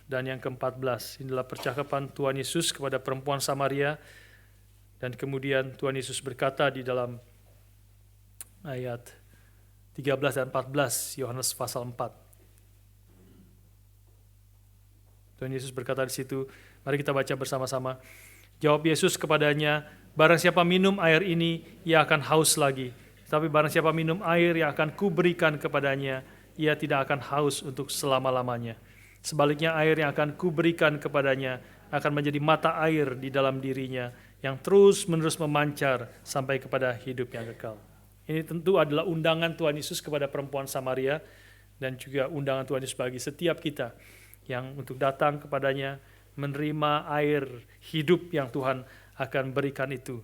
dan yang ke-14. Inilah percakapan Tuhan Yesus kepada perempuan Samaria, dan kemudian Tuhan Yesus berkata di dalam ayat 13 dan 14 Yohanes pasal 4. Tuhan Yesus berkata di situ, mari kita baca bersama-sama. Jawab Yesus kepadanya, barang siapa minum air ini, ia akan haus lagi. Tapi barang siapa minum air yang akan kuberikan kepadanya, ia tidak akan haus untuk selama-lamanya. Sebaliknya air yang akan kuberikan kepadanya akan menjadi mata air di dalam dirinya, yang terus-menerus memancar sampai kepada hidup yang kekal. Ini tentu adalah undangan Tuhan Yesus kepada perempuan Samaria, dan juga undangan Tuhan Yesus bagi setiap kita yang untuk datang kepadanya, menerima air hidup yang Tuhan akan berikan itu.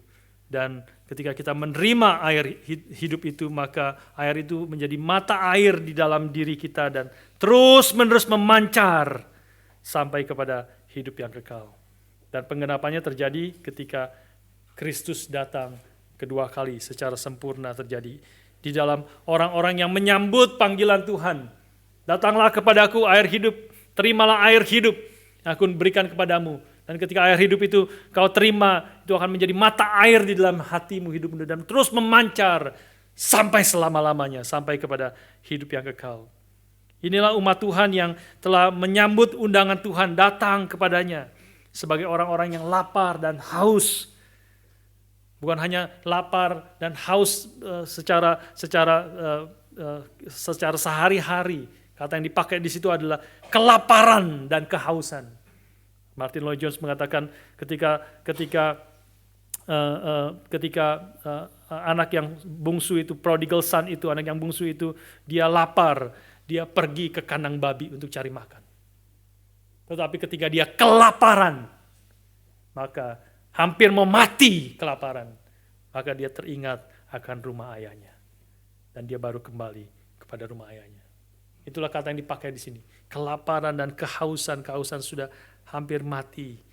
Dan ketika kita menerima air hidup itu, maka air itu menjadi mata air di dalam diri kita dan terus-menerus memancar sampai kepada hidup yang kekal. Dan penggenapannya terjadi ketika Kristus datang kedua kali secara sempurna terjadi di dalam orang-orang yang menyambut panggilan Tuhan. Datanglah kepadaku air hidup, terimalah air hidup yang aku berikan kepadamu. Dan ketika air hidup itu kau terima, itu akan menjadi mata air di dalam hatimu, hidupmu, dan terus memancar sampai selama-lamanya, sampai kepada hidup yang kekal. Inilah umat Tuhan yang telah menyambut undangan Tuhan datang kepadanya sebagai orang-orang yang lapar dan haus. Bukan hanya lapar dan haus secara sehari-hari. Kata yang dipakai di situ adalah kelaparan dan kehausan. Martin Lloyd Jones mengatakan ketika anak yang bungsu itu, prodigal son itu, anak yang bungsu itu, dia lapar, dia pergi ke kandang babi untuk cari makan. Tetapi ketika dia kelaparan, maka hampir mau mati kelaparan, maka dia teringat akan rumah ayahnya. Dan dia baru kembali kepada rumah ayahnya. Itulah kata yang dipakai di sini. Kelaparan dan kehausan sudah hampir mati.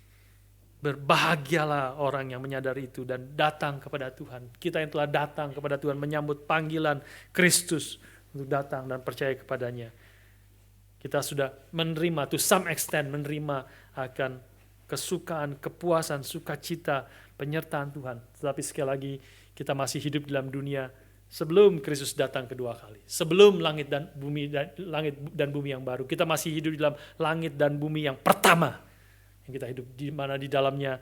Berbahagialah orang yang menyadari itu dan datang kepada Tuhan. Kita yang telah datang kepada Tuhan menyambut panggilan Kristus untuk datang dan percaya kepadanya. Kita sudah menerima, to some extent menerima akan kesukaan, kepuasan, sukacita, penyertaan Tuhan. Tetapi sekali lagi kita masih hidup dalam dunia sebelum Kristus datang kedua kali. Sebelum langit dan bumi yang baru. Kita masih hidup dalam langit dan bumi yang pertama. Yang kita hidup di mana di dalamnya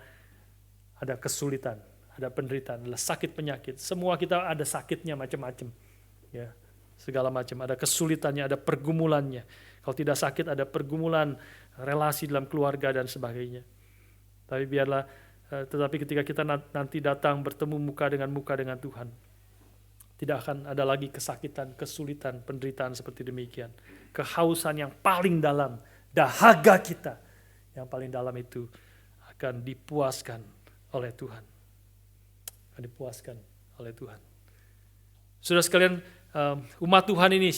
ada kesulitan, ada penderitaan, ada sakit penyakit. Semua kita ada sakitnya macam-macam. Ya, segala macam, ada kesulitannya, ada pergumulannya. Kalau tidak sakit ada pergumulan relasi dalam keluarga dan sebagainya. Tapi biarlah tetapi ketika kita nanti datang bertemu muka dengan Tuhan, tidak akan ada lagi kesakitan, kesulitan, penderitaan seperti demikian. Kehausan yang paling dalam, dahaga kita yang paling dalam itu akan dipuaskan oleh Tuhan. Akan dipuaskan oleh Tuhan. Saudara sekalian, umat Tuhan ini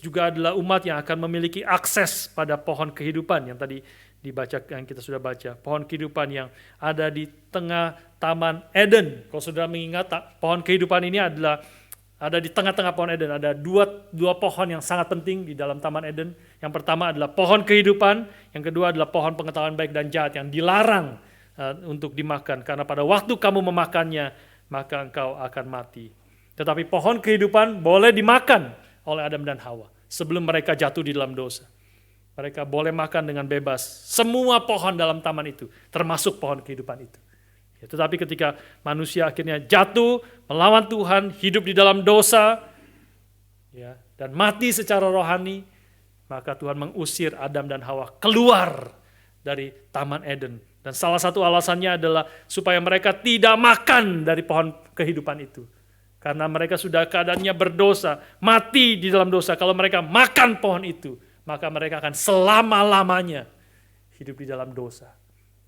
juga adalah umat yang akan memiliki akses pada pohon kehidupan yang tadi dibaca, yang kita sudah baca. Pohon kehidupan yang ada di tengah Taman Eden. Kalau saudara mengingat, pohon kehidupan ini ada di tengah-tengah pohon Eden. Ada dua pohon yang sangat penting di dalam Taman Eden. Yang pertama adalah pohon kehidupan, yang kedua adalah pohon pengetahuan baik dan jahat yang dilarang untuk dimakan. Karena pada waktu kamu memakannya, maka engkau akan mati. Tetapi pohon kehidupan boleh dimakan oleh Adam dan Hawa sebelum mereka jatuh di dalam dosa. Mereka boleh makan dengan bebas semua pohon dalam taman itu, termasuk pohon kehidupan itu. Ya, tetapi ketika manusia akhirnya jatuh, melawan Tuhan, hidup di dalam dosa, ya, dan mati secara rohani, maka Tuhan mengusir Adam dan Hawa keluar dari Taman Eden. Dan salah satu alasannya adalah supaya mereka tidak makan dari pohon kehidupan itu. Karena mereka sudah keadaannya berdosa, mati di dalam dosa. Kalau mereka makan pohon itu, maka mereka akan selama-lamanya hidup di dalam dosa.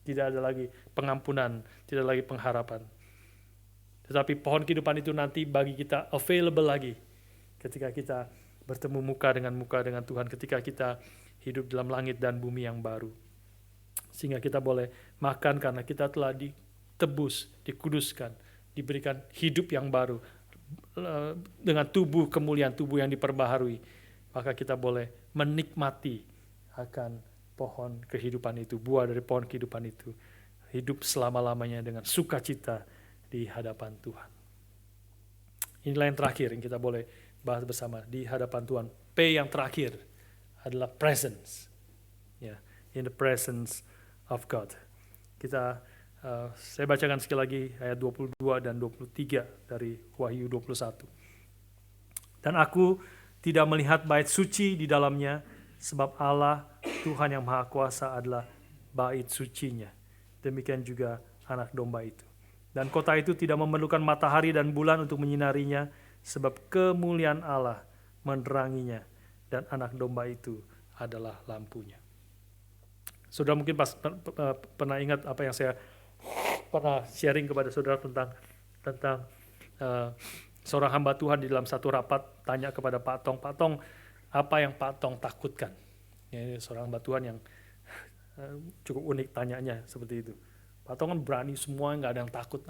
Tidak ada lagi pengampunan, tidak lagi pengharapan. Tetapi pohon kehidupan itu nanti bagi kita available lagi ketika kita bertemu muka dengan Tuhan, ketika kita hidup dalam langit dan bumi yang baru. Sehingga kita boleh makan karena kita telah ditebus, dikuduskan, diberikan hidup yang baru dengan tubuh kemuliaan, tubuh yang diperbaharui. Maka kita boleh menikmati akan pohon kehidupan itu, buah dari pohon kehidupan itu, hidup selama-lamanya dengan sukacita di hadapan Tuhan. Inilah yang terakhir yang kita boleh bahas bersama di hadapan Tuhan. P yang terakhir adalah presence, ya, in the presence of God. Saya bacakan sekali lagi ayat 22 dan 23 dari Wahyu 21. Dan aku tidak melihat bait suci di dalamnya, sebab Allah Tuhan yang Maha Kuasa adalah bait sucinya. Demikian juga anak domba itu. Dan kota itu tidak memerlukan matahari dan bulan untuk menyinarinya, sebab kemuliaan Allah meneranginya, dan anak domba itu adalah lampunya. Saudara mungkin pernah ingat apa yang saya pernah sharing kepada saudara tentang seorang hamba Tuhan di dalam satu rapat tanya kepada Pak Tong, apa yang Pak Tong takutkan? Ya, seorang hamba Tuhan yang cukup unik tanyanya seperti itu. Pak Tong kan berani semua, nggak ada yang takut,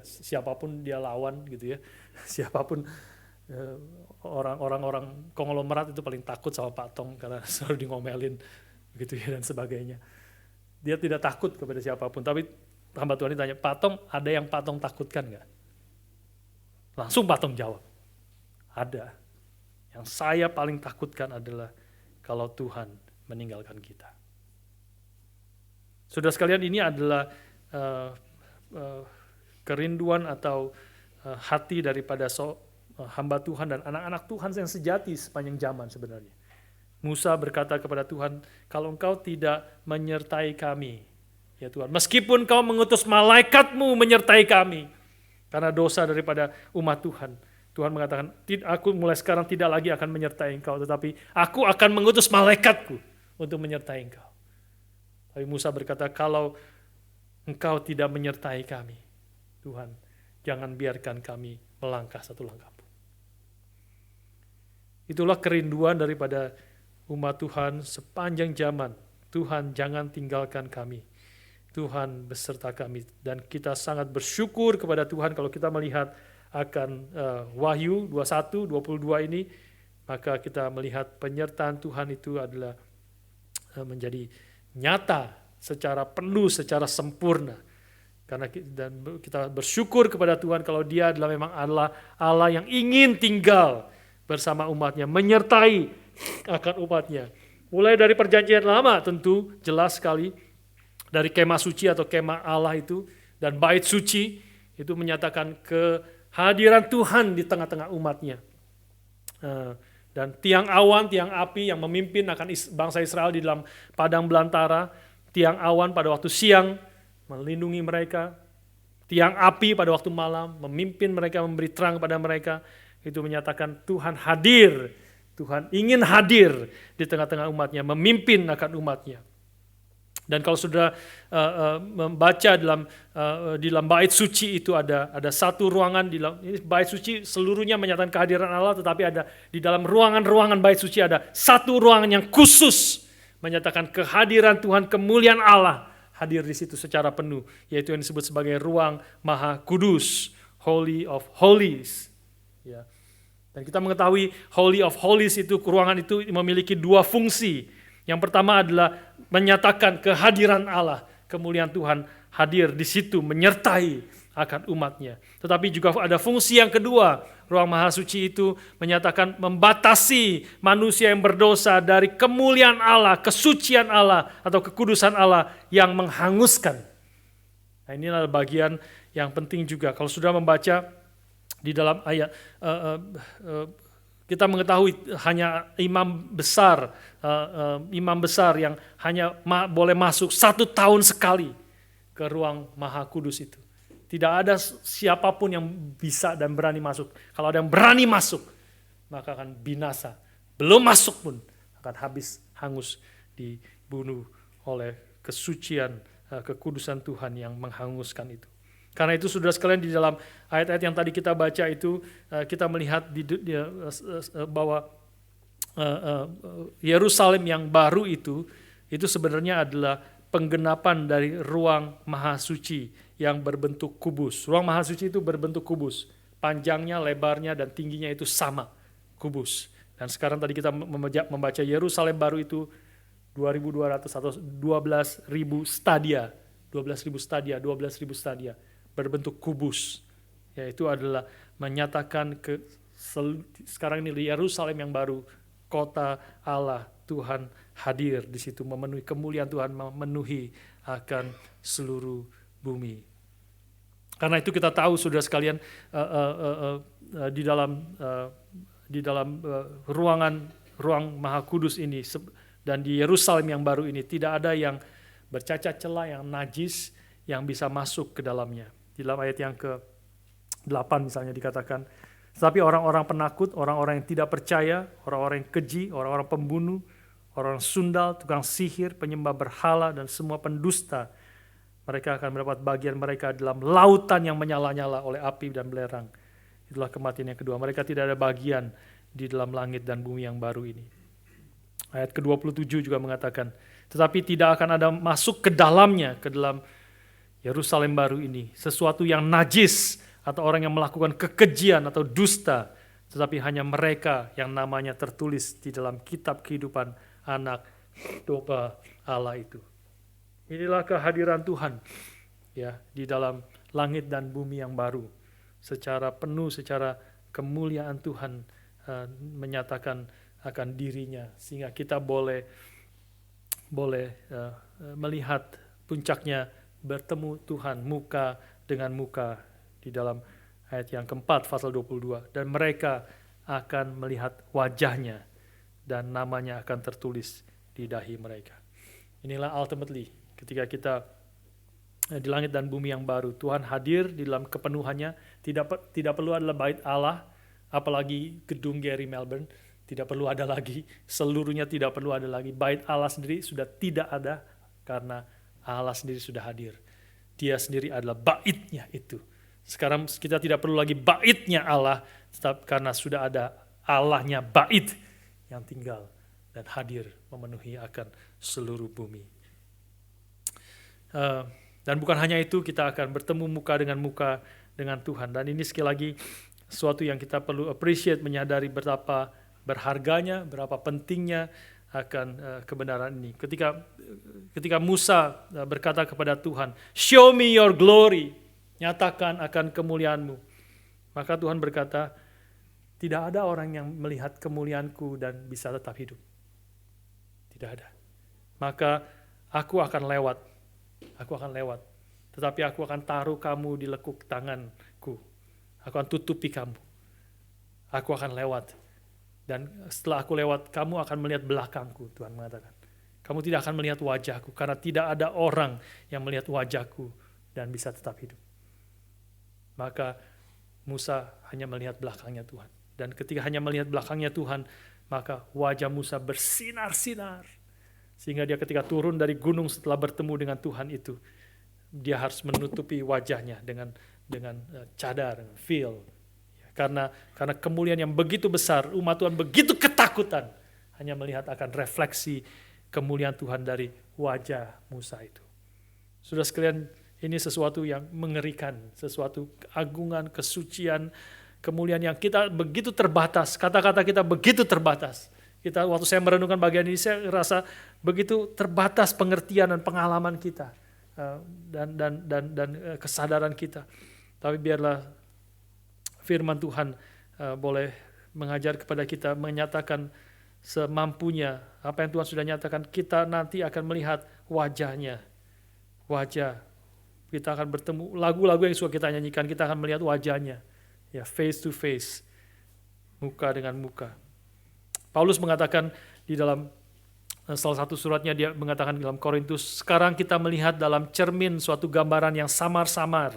siapapun dia lawan gitu ya, siapapun orang konglomerat itu paling takut sama Pak Tong karena selalu ngomelin gitu ya dan sebagainya. Dia tidak takut kepada siapapun, tapi hamba Tuhan ditanya, Pak Tong, ada yang Pak Tong takutkan nggak? Langsung Pak Tong jawab, ada. Yang saya paling takutkan adalah kalau Tuhan meninggalkan kita. Saudara sekalian, ini adalah kerinduan atau hati daripada hamba Tuhan dan anak-anak Tuhan yang sejati sepanjang zaman sebenarnya. Musa berkata kepada Tuhan, kalau engkau tidak menyertai kami, ya Tuhan, meskipun kau mengutus malaikatmu menyertai kami, karena dosa daripada umat Tuhan, Tuhan mengatakan, aku mulai sekarang tidak lagi akan menyertai engkau, tetapi aku akan mengutus malaikatku untuk menyertai engkau. Tapi Musa berkata, kalau Engkau tidak menyertai kami. Tuhan, jangan biarkan kami melangkah satu langkah pun. Itulah kerinduan daripada umat Tuhan sepanjang zaman. Tuhan, jangan tinggalkan kami. Tuhan beserta kami. Dan kita sangat bersyukur kepada Tuhan kalau kita melihat akan Wahyu 21, 22 ini, maka kita melihat penyertaan Tuhan itu adalah menjadi nyata secara penuh, secara sempurna. Karena kita bersyukur kepada Tuhan kalau Dia adalah memang Allah yang ingin tinggal bersama umatnya, menyertai akan umatnya. Mulai dari perjanjian lama tentu jelas sekali, dari kemah suci atau kemah Allah itu, dan bait suci itu menyatakan kehadiran Tuhan di tengah-tengah umatnya. Dan tiang awan, tiang api yang memimpin akan bangsa Israel di dalam padang belantara, tiang awan pada waktu siang melindungi mereka, tiang api pada waktu malam memimpin mereka, memberi terang kepada mereka. Itu menyatakan Tuhan hadir, Tuhan ingin hadir di tengah-tengah umatnya, memimpin akan umatnya. Dan kalau sudah membaca di dalam bait suci itu ada satu ruangan, di dalam ini bait suci seluruhnya menyatakan kehadiran Allah, tetapi ada di dalam ruangan-ruangan bait suci ada satu ruangan yang khusus menyatakan kehadiran Tuhan, kemuliaan Allah hadir di situ secara penuh, yaitu yang disebut sebagai ruang Maha Kudus, Holy of Holies. Ya. Dan kita mengetahui Holy of Holies itu, ruangan itu memiliki dua fungsi. Yang pertama adalah menyatakan kehadiran Allah, kemuliaan Tuhan hadir di situ, menyertai akan umatnya. Tetapi juga ada fungsi yang kedua, ruang Maha Suci itu menyatakan membatasi manusia yang berdosa dari kemuliaan Allah, kesucian Allah atau kekudusan Allah yang menghanguskan. Nah, inilah bagian yang penting juga. Kalau sudah membaca di dalam ayat, kita mengetahui hanya imam besar yang hanya boleh masuk 1 tahun sekali ke ruang Maha Kudus itu. Tidak ada siapapun yang bisa dan berani masuk. Kalau ada yang berani masuk, maka akan binasa. Belum masuk pun akan habis, hangus, dibunuh oleh kesucian, kekudusan Tuhan yang menghanguskan itu. Karena itu saudara sekalian, di dalam ayat-ayat yang tadi kita baca itu, kita melihat bahwa Yerusalem yang baru itu sebenarnya adalah penggenapan dari ruang Maha Suci yang berbentuk kubus. Ruang Maha Suci itu berbentuk kubus. Panjangnya, lebarnya, dan tingginya itu sama, kubus. Dan sekarang tadi kita membaca Yerusalem baru itu 2.200 atau 12.000 stadia. 12.000 stadia. Berbentuk kubus, yaitu adalah menyatakan sekarang ini Yerusalem yang baru, kota Allah, Tuhan hadir di situ, memenuhi kemuliaan Tuhan, memenuhi akan seluruh bumi. Karena itu kita tahu saudara sekalian, di dalam ruang Maha Kudus ini dan di Yerusalem yang baru ini tidak ada yang bercacat celah, yang najis, yang bisa masuk ke dalamnya. Di dalam ayat yang ke-8 misalnya dikatakan, tetapi orang-orang penakut, orang-orang yang tidak percaya, orang-orang yang keji, orang-orang pembunuh, orang sundal, tukang sihir, penyembah berhala, dan semua pendusta, mereka akan mendapat bagian mereka dalam lautan yang menyala-nyala oleh api dan belerang. Itulah kematian yang kedua. Mereka tidak ada bagian di dalam langit dan bumi yang baru ini. Ayat ke-27 juga mengatakan, tetapi tidak akan ada masuk ke dalamnya, ke dalam Yerusalem baru ini, sesuatu yang najis atau orang yang melakukan kekejian atau dusta, tetapi hanya mereka yang namanya tertulis di dalam kitab kehidupan anak domba Allah itu. Inilah kehadiran Tuhan ya di dalam langit dan bumi yang baru, secara penuh, secara kemuliaan Tuhan menyatakan akan dirinya, sehingga kita boleh melihat puncaknya, bertemu Tuhan muka dengan muka di dalam ayat yang keempat pasal 22, dan mereka akan melihat wajahnya dan namanya akan tertulis di dahi mereka. Inilah ultimately ketika kita di langit dan bumi yang baru, Tuhan hadir di dalam kepenuhannya. Tidak perlu adalah bait Allah, apalagi gedung Gary Melbourne, tidak perlu ada lagi, seluruhnya tidak perlu ada lagi. Bait Allah sendiri sudah tidak ada karena Allah sendiri sudah hadir. Dia sendiri adalah baitnya itu. Sekarang kita tidak perlu lagi baitnya Allah, karena sudah ada Allahnya bait yang tinggal dan hadir memenuhi akan seluruh bumi. Dan bukan hanya itu, kita akan bertemu muka dengan Tuhan. Dan ini sekali lagi sesuatu yang kita perlu appreciate, menyadari betapa berharganya, berapa pentingnya akan kebenaran ini. Ketika Musa berkata kepada Tuhan, "Show me your glory," nyatakan akan kemuliaanmu. Maka Tuhan berkata, tidak ada orang yang melihat kemuliaanku dan bisa tetap hidup. Tidak ada. Maka aku akan lewat. Tetapi aku akan taruh kamu di lekuk tanganku. Aku akan tutupi kamu. Aku akan lewat. Dan setelah aku lewat, kamu akan melihat belakangku, Tuhan mengatakan. Kamu tidak akan melihat wajahku, karena tidak ada orang yang melihat wajahku dan bisa tetap hidup. Maka Musa hanya melihat belakangnya Tuhan. Dan ketika hanya melihat belakangnya Tuhan, maka wajah Musa bersinar-sinar. Sehingga dia ketika turun dari gunung setelah bertemu dengan Tuhan itu, dia harus menutupi wajahnya dengan cadar, veil. Karena kemuliaan yang begitu besar, umat Tuhan begitu ketakutan hanya melihat akan refleksi kemuliaan Tuhan dari wajah Musa itu. Sudah sekalian, ini sesuatu yang mengerikan, sesuatu keagungan, kesucian, kemuliaan yang kita begitu terbatas, kata-kata kita begitu terbatas. Waktu saya merenungkan bagian ini, saya rasa begitu terbatas pengertian dan pengalaman kita dan kesadaran kita. Tapi biarlah firman Tuhan boleh mengajar kepada kita, menyatakan semampunya apa yang Tuhan sudah nyatakan. Kita nanti akan melihat wajahnya, kita akan bertemu, lagu-lagu yang suka kita nyanyikan, kita akan melihat wajahnya, ya, face to face, muka dengan muka. Paulus mengatakan di dalam salah satu suratnya, dia mengatakan dalam Korintus, sekarang kita melihat dalam cermin suatu gambaran yang samar-samar.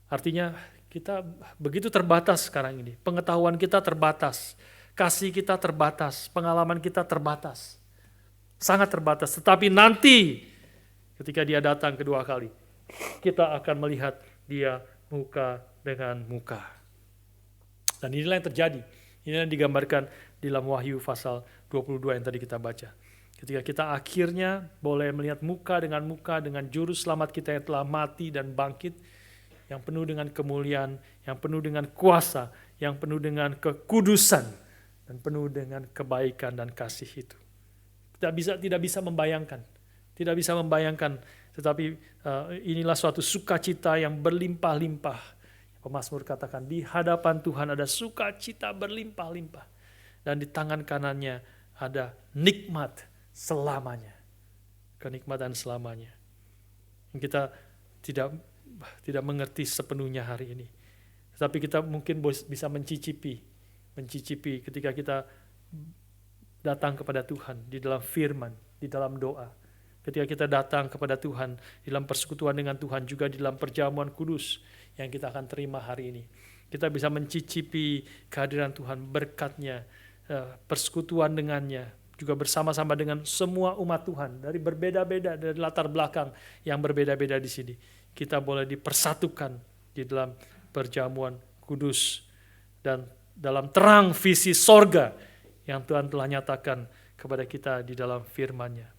Artinya kita begitu terbatas sekarang ini, pengetahuan kita terbatas, kasih kita terbatas, pengalaman kita terbatas, sangat terbatas. Tetapi nanti ketika dia datang kedua kali, kita akan melihat dia muka dengan muka. Dan inilah yang terjadi. Inilah yang digambarkan di dalam Wahyu pasal 22 yang tadi kita baca. Ketika kita akhirnya boleh melihat muka dengan juru selamat kita yang telah mati dan bangkit, yang penuh dengan kemuliaan, yang penuh dengan kuasa, yang penuh dengan kekudusan, dan penuh dengan kebaikan dan kasih itu. Tidak bisa membayangkan, tetapi inilah suatu sukacita yang berlimpah-limpah. Pemazmur katakan, di hadapan Tuhan ada sukacita berlimpah-limpah. Dan di tangan kanannya ada nikmat selamanya. Kenikmatan selamanya. Kita tidak mengerti sepenuhnya hari ini. Tetapi kita mungkin bisa mencicipi ketika kita datang kepada Tuhan di dalam firman, di dalam doa. Ketika kita datang kepada Tuhan di dalam persekutuan dengan Tuhan, juga di dalam perjamuan kudus yang kita akan terima hari ini. Kita bisa mencicipi kehadiran Tuhan, berkatnya, persekutuan dengannya, juga bersama-sama dengan semua umat Tuhan dari berbeda-beda, dari latar belakang yang berbeda-beda di sini. Kita boleh dipersatukan di dalam perjamuan kudus dan dalam terang visi sorga yang Tuhan telah nyatakan kepada kita di dalam firman-Nya.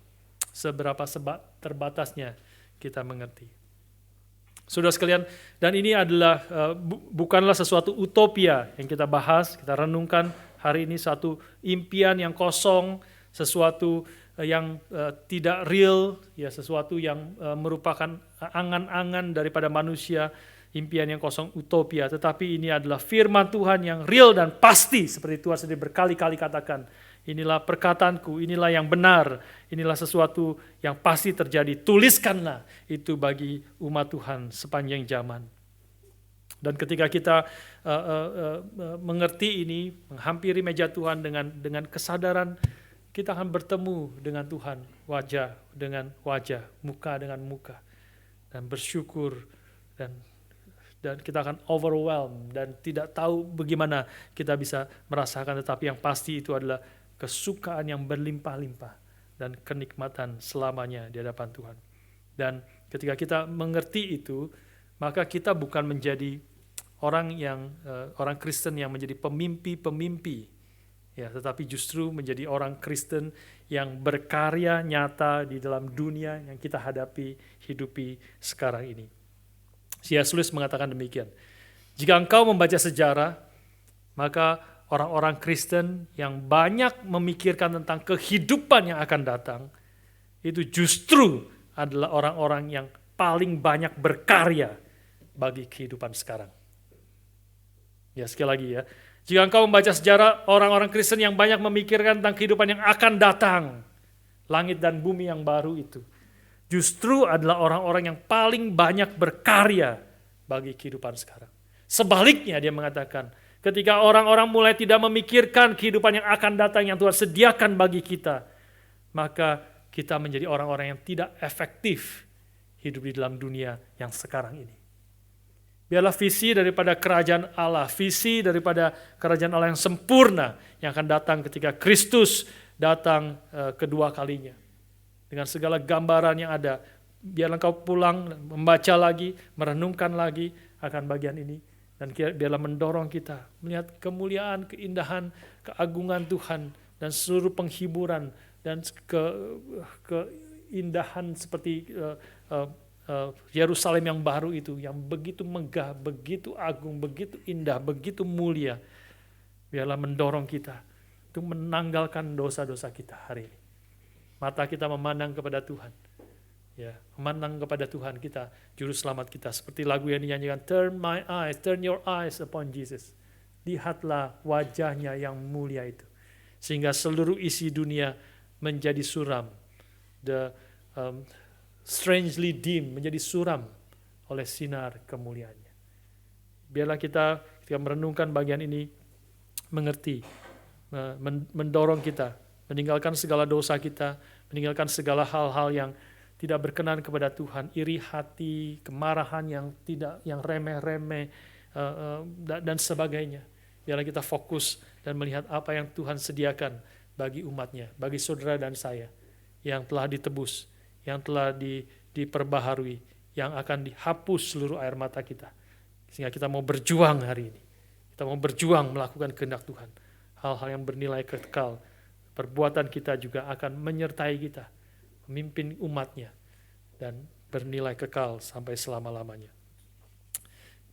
Seberapa terbatasnya kita mengerti. Saudara sekalian, dan ini adalah bukanlah sesuatu utopia yang kita bahas, kita renungkan hari ini, satu impian yang kosong, sesuatu yang tidak real, ya, sesuatu yang merupakan angan-angan daripada manusia, impian yang kosong, utopia. Tetapi ini adalah firman Tuhan yang real dan pasti, seperti Tuhan sendiri berkali-kali katakan. Inilah perkataanku, inilah yang benar, inilah sesuatu yang pasti terjadi. Tuliskanlah itu bagi umat Tuhan sepanjang zaman. Dan ketika kita mengerti ini, menghampiri meja Tuhan dengan kesadaran, kita akan bertemu dengan Tuhan wajah dengan wajah, muka dengan muka, dan bersyukur, dan kita akan overwhelmed dan tidak tahu bagaimana kita bisa merasakan, tetapi yang pasti itu adalah kesukaan yang berlimpah-limpah dan kenikmatan selamanya di hadapan Tuhan. Dan ketika kita mengerti itu, maka kita bukan menjadi orang Kristen yang menjadi pemimpi-pemimpi, ya, tetapi justru menjadi orang Kristen yang berkarya nyata di dalam dunia yang kita hidupi sekarang ini. C.S. Lewis mengatakan demikian. Jika engkau membaca sejarah, maka orang-orang Kristen yang banyak memikirkan tentang kehidupan yang akan datang, itu justru adalah orang-orang yang paling banyak berkarya bagi kehidupan sekarang. Ya, sekali lagi ya. Jika engkau membaca sejarah, orang-orang Kristen yang banyak memikirkan tentang kehidupan yang akan datang, langit dan bumi yang baru itu, justru adalah orang-orang yang paling banyak berkarya bagi kehidupan sekarang. Sebaliknya dia mengatakan, ketika orang-orang mulai tidak memikirkan kehidupan yang akan datang yang Tuhan sediakan bagi kita, maka kita menjadi orang-orang yang tidak efektif hidup di dalam dunia yang sekarang ini. Biarlah visi daripada kerajaan Allah, visi daripada kerajaan Allah yang sempurna yang akan datang ketika Kristus datang kedua kalinya. Dengan segala gambaran yang ada, biarlah engkau pulang, membaca lagi, merenungkan lagi akan bagian ini. Dan biarlah mendorong kita melihat kemuliaan, keindahan, keagungan Tuhan, dan seluruh penghiburan, dan keindahan seperti Yerusalem yang baru itu, yang begitu megah, begitu agung, begitu indah, begitu mulia. Biarlah mendorong kita untuk menanggalkan dosa-dosa kita hari ini. Mata kita memandang kepada Tuhan. Ya, memandang kepada Tuhan kita, juru selamat kita. Seperti lagu yang dinyanyikan, turn your eyes upon Jesus. Lihatlah wajahnya yang mulia itu. Sehingga seluruh isi dunia menjadi suram. Strangely dim, menjadi suram oleh sinar kemuliaannya. Biarlah kita ketika merenungkan bagian ini, mengerti, mendorong kita, meninggalkan segala dosa kita, meninggalkan segala hal-hal yang tidak berkenan kepada Tuhan, iri hati, kemarahan yang remeh-remeh, dan sebagainya. Biarlah kita fokus dan melihat apa yang Tuhan sediakan bagi umatnya, bagi saudara dan saya, yang telah ditebus, yang telah diperbaharui, yang akan dihapus seluruh air mata kita. Sehingga kita mau berjuang hari ini. Kita mau berjuang melakukan kehendak Tuhan. Hal-hal yang bernilai kekal. Perbuatan kita juga akan menyertai kita, memimpin umatnya, dan bernilai kekal sampai selama-lamanya.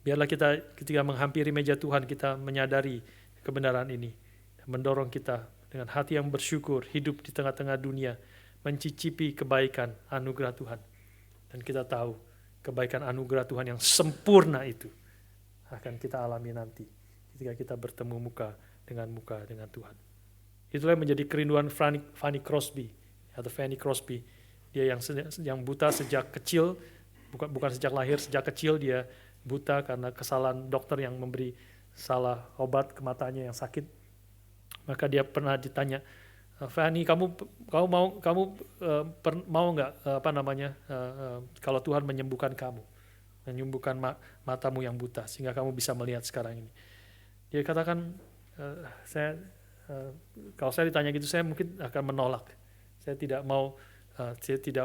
Biarlah kita ketika menghampiri meja Tuhan, kita menyadari kebenaran ini, dan mendorong kita dengan hati yang bersyukur, hidup di tengah-tengah dunia, mencicipi kebaikan anugerah Tuhan. Dan kita tahu kebaikan anugerah Tuhan yang sempurna itu akan kita alami nanti ketika kita bertemu muka dengan Tuhan. Itulah yang menjadi kerinduan Fanny Crosby atau Fanny Crosby. Dia yang buta sejak kecil, bukan sejak lahir, sejak kecil dia buta karena kesalahan dokter yang memberi salah obat ke matanya yang sakit. Maka dia pernah ditanya, Fanny, kamu mau nggak kalau Tuhan menyembuhkan kamu, menyembuhkan matamu yang buta sehingga kamu bisa melihat sekarang ini. Dia katakan, kalau saya ditanya gitu, saya mungkin akan menolak. Saya tidak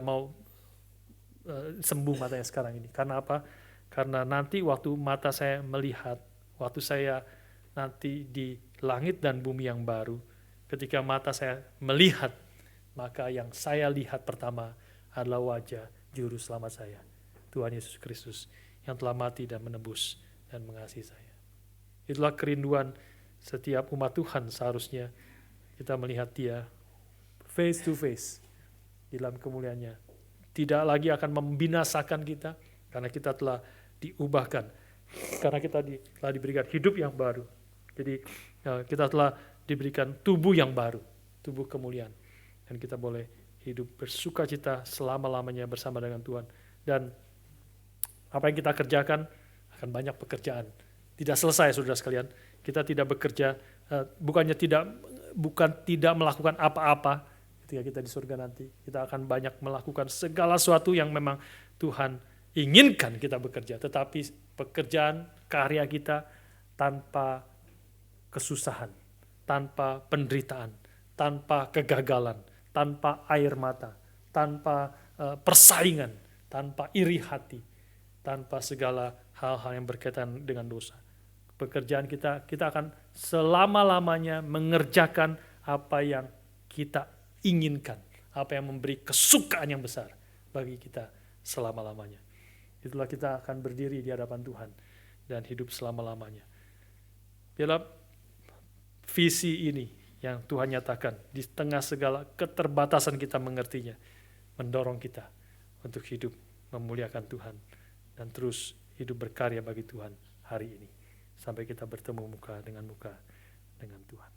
mau sembuh matanya sekarang ini. Karena apa? Karena nanti waktu mata saya melihat, waktu saya nanti di langit dan bumi yang baru, ketika mata saya melihat, maka yang saya lihat pertama adalah wajah Juru Selamat saya, Tuhan Yesus Kristus, yang telah mati dan menebus dan mengasihi saya. Itulah kerinduan setiap umat Tuhan, seharusnya kita melihat Dia face to face di dalam kemuliaannya. Tidak lagi akan membinasakan kita, karena kita telah diubahkan, karena kita telah diberikan hidup yang baru. Jadi kita telah diberikan tubuh yang baru, tubuh kemuliaan. Dan kita boleh hidup bersukacita selama-lamanya bersama dengan Tuhan. Dan apa yang kita kerjakan akan banyak pekerjaan. Tidak selesai, saudara sekalian. Kita tidak bekerja, bukan tidak melakukan apa-apa ketika kita di surga nanti. Kita akan banyak melakukan segala sesuatu yang memang Tuhan inginkan kita bekerja. Tetapi pekerjaan, karya kita tanpa kesusahan, tanpa penderitaan, tanpa kegagalan, tanpa air mata, tanpa persaingan, tanpa iri hati, tanpa segala hal-hal yang berkaitan dengan dosa. Pekerjaan kita akan selama-lamanya mengerjakan apa yang kita inginkan, apa yang memberi kesukaan yang besar bagi kita selama-lamanya. Itulah kita akan berdiri di hadapan Tuhan dan hidup selama-lamanya. Biarlah visi ini yang Tuhan nyatakan di tengah segala keterbatasan kita mengertinya, mendorong kita untuk hidup memuliakan Tuhan dan terus hidup berkarya bagi Tuhan hari ini sampai kita bertemu muka dengan Tuhan.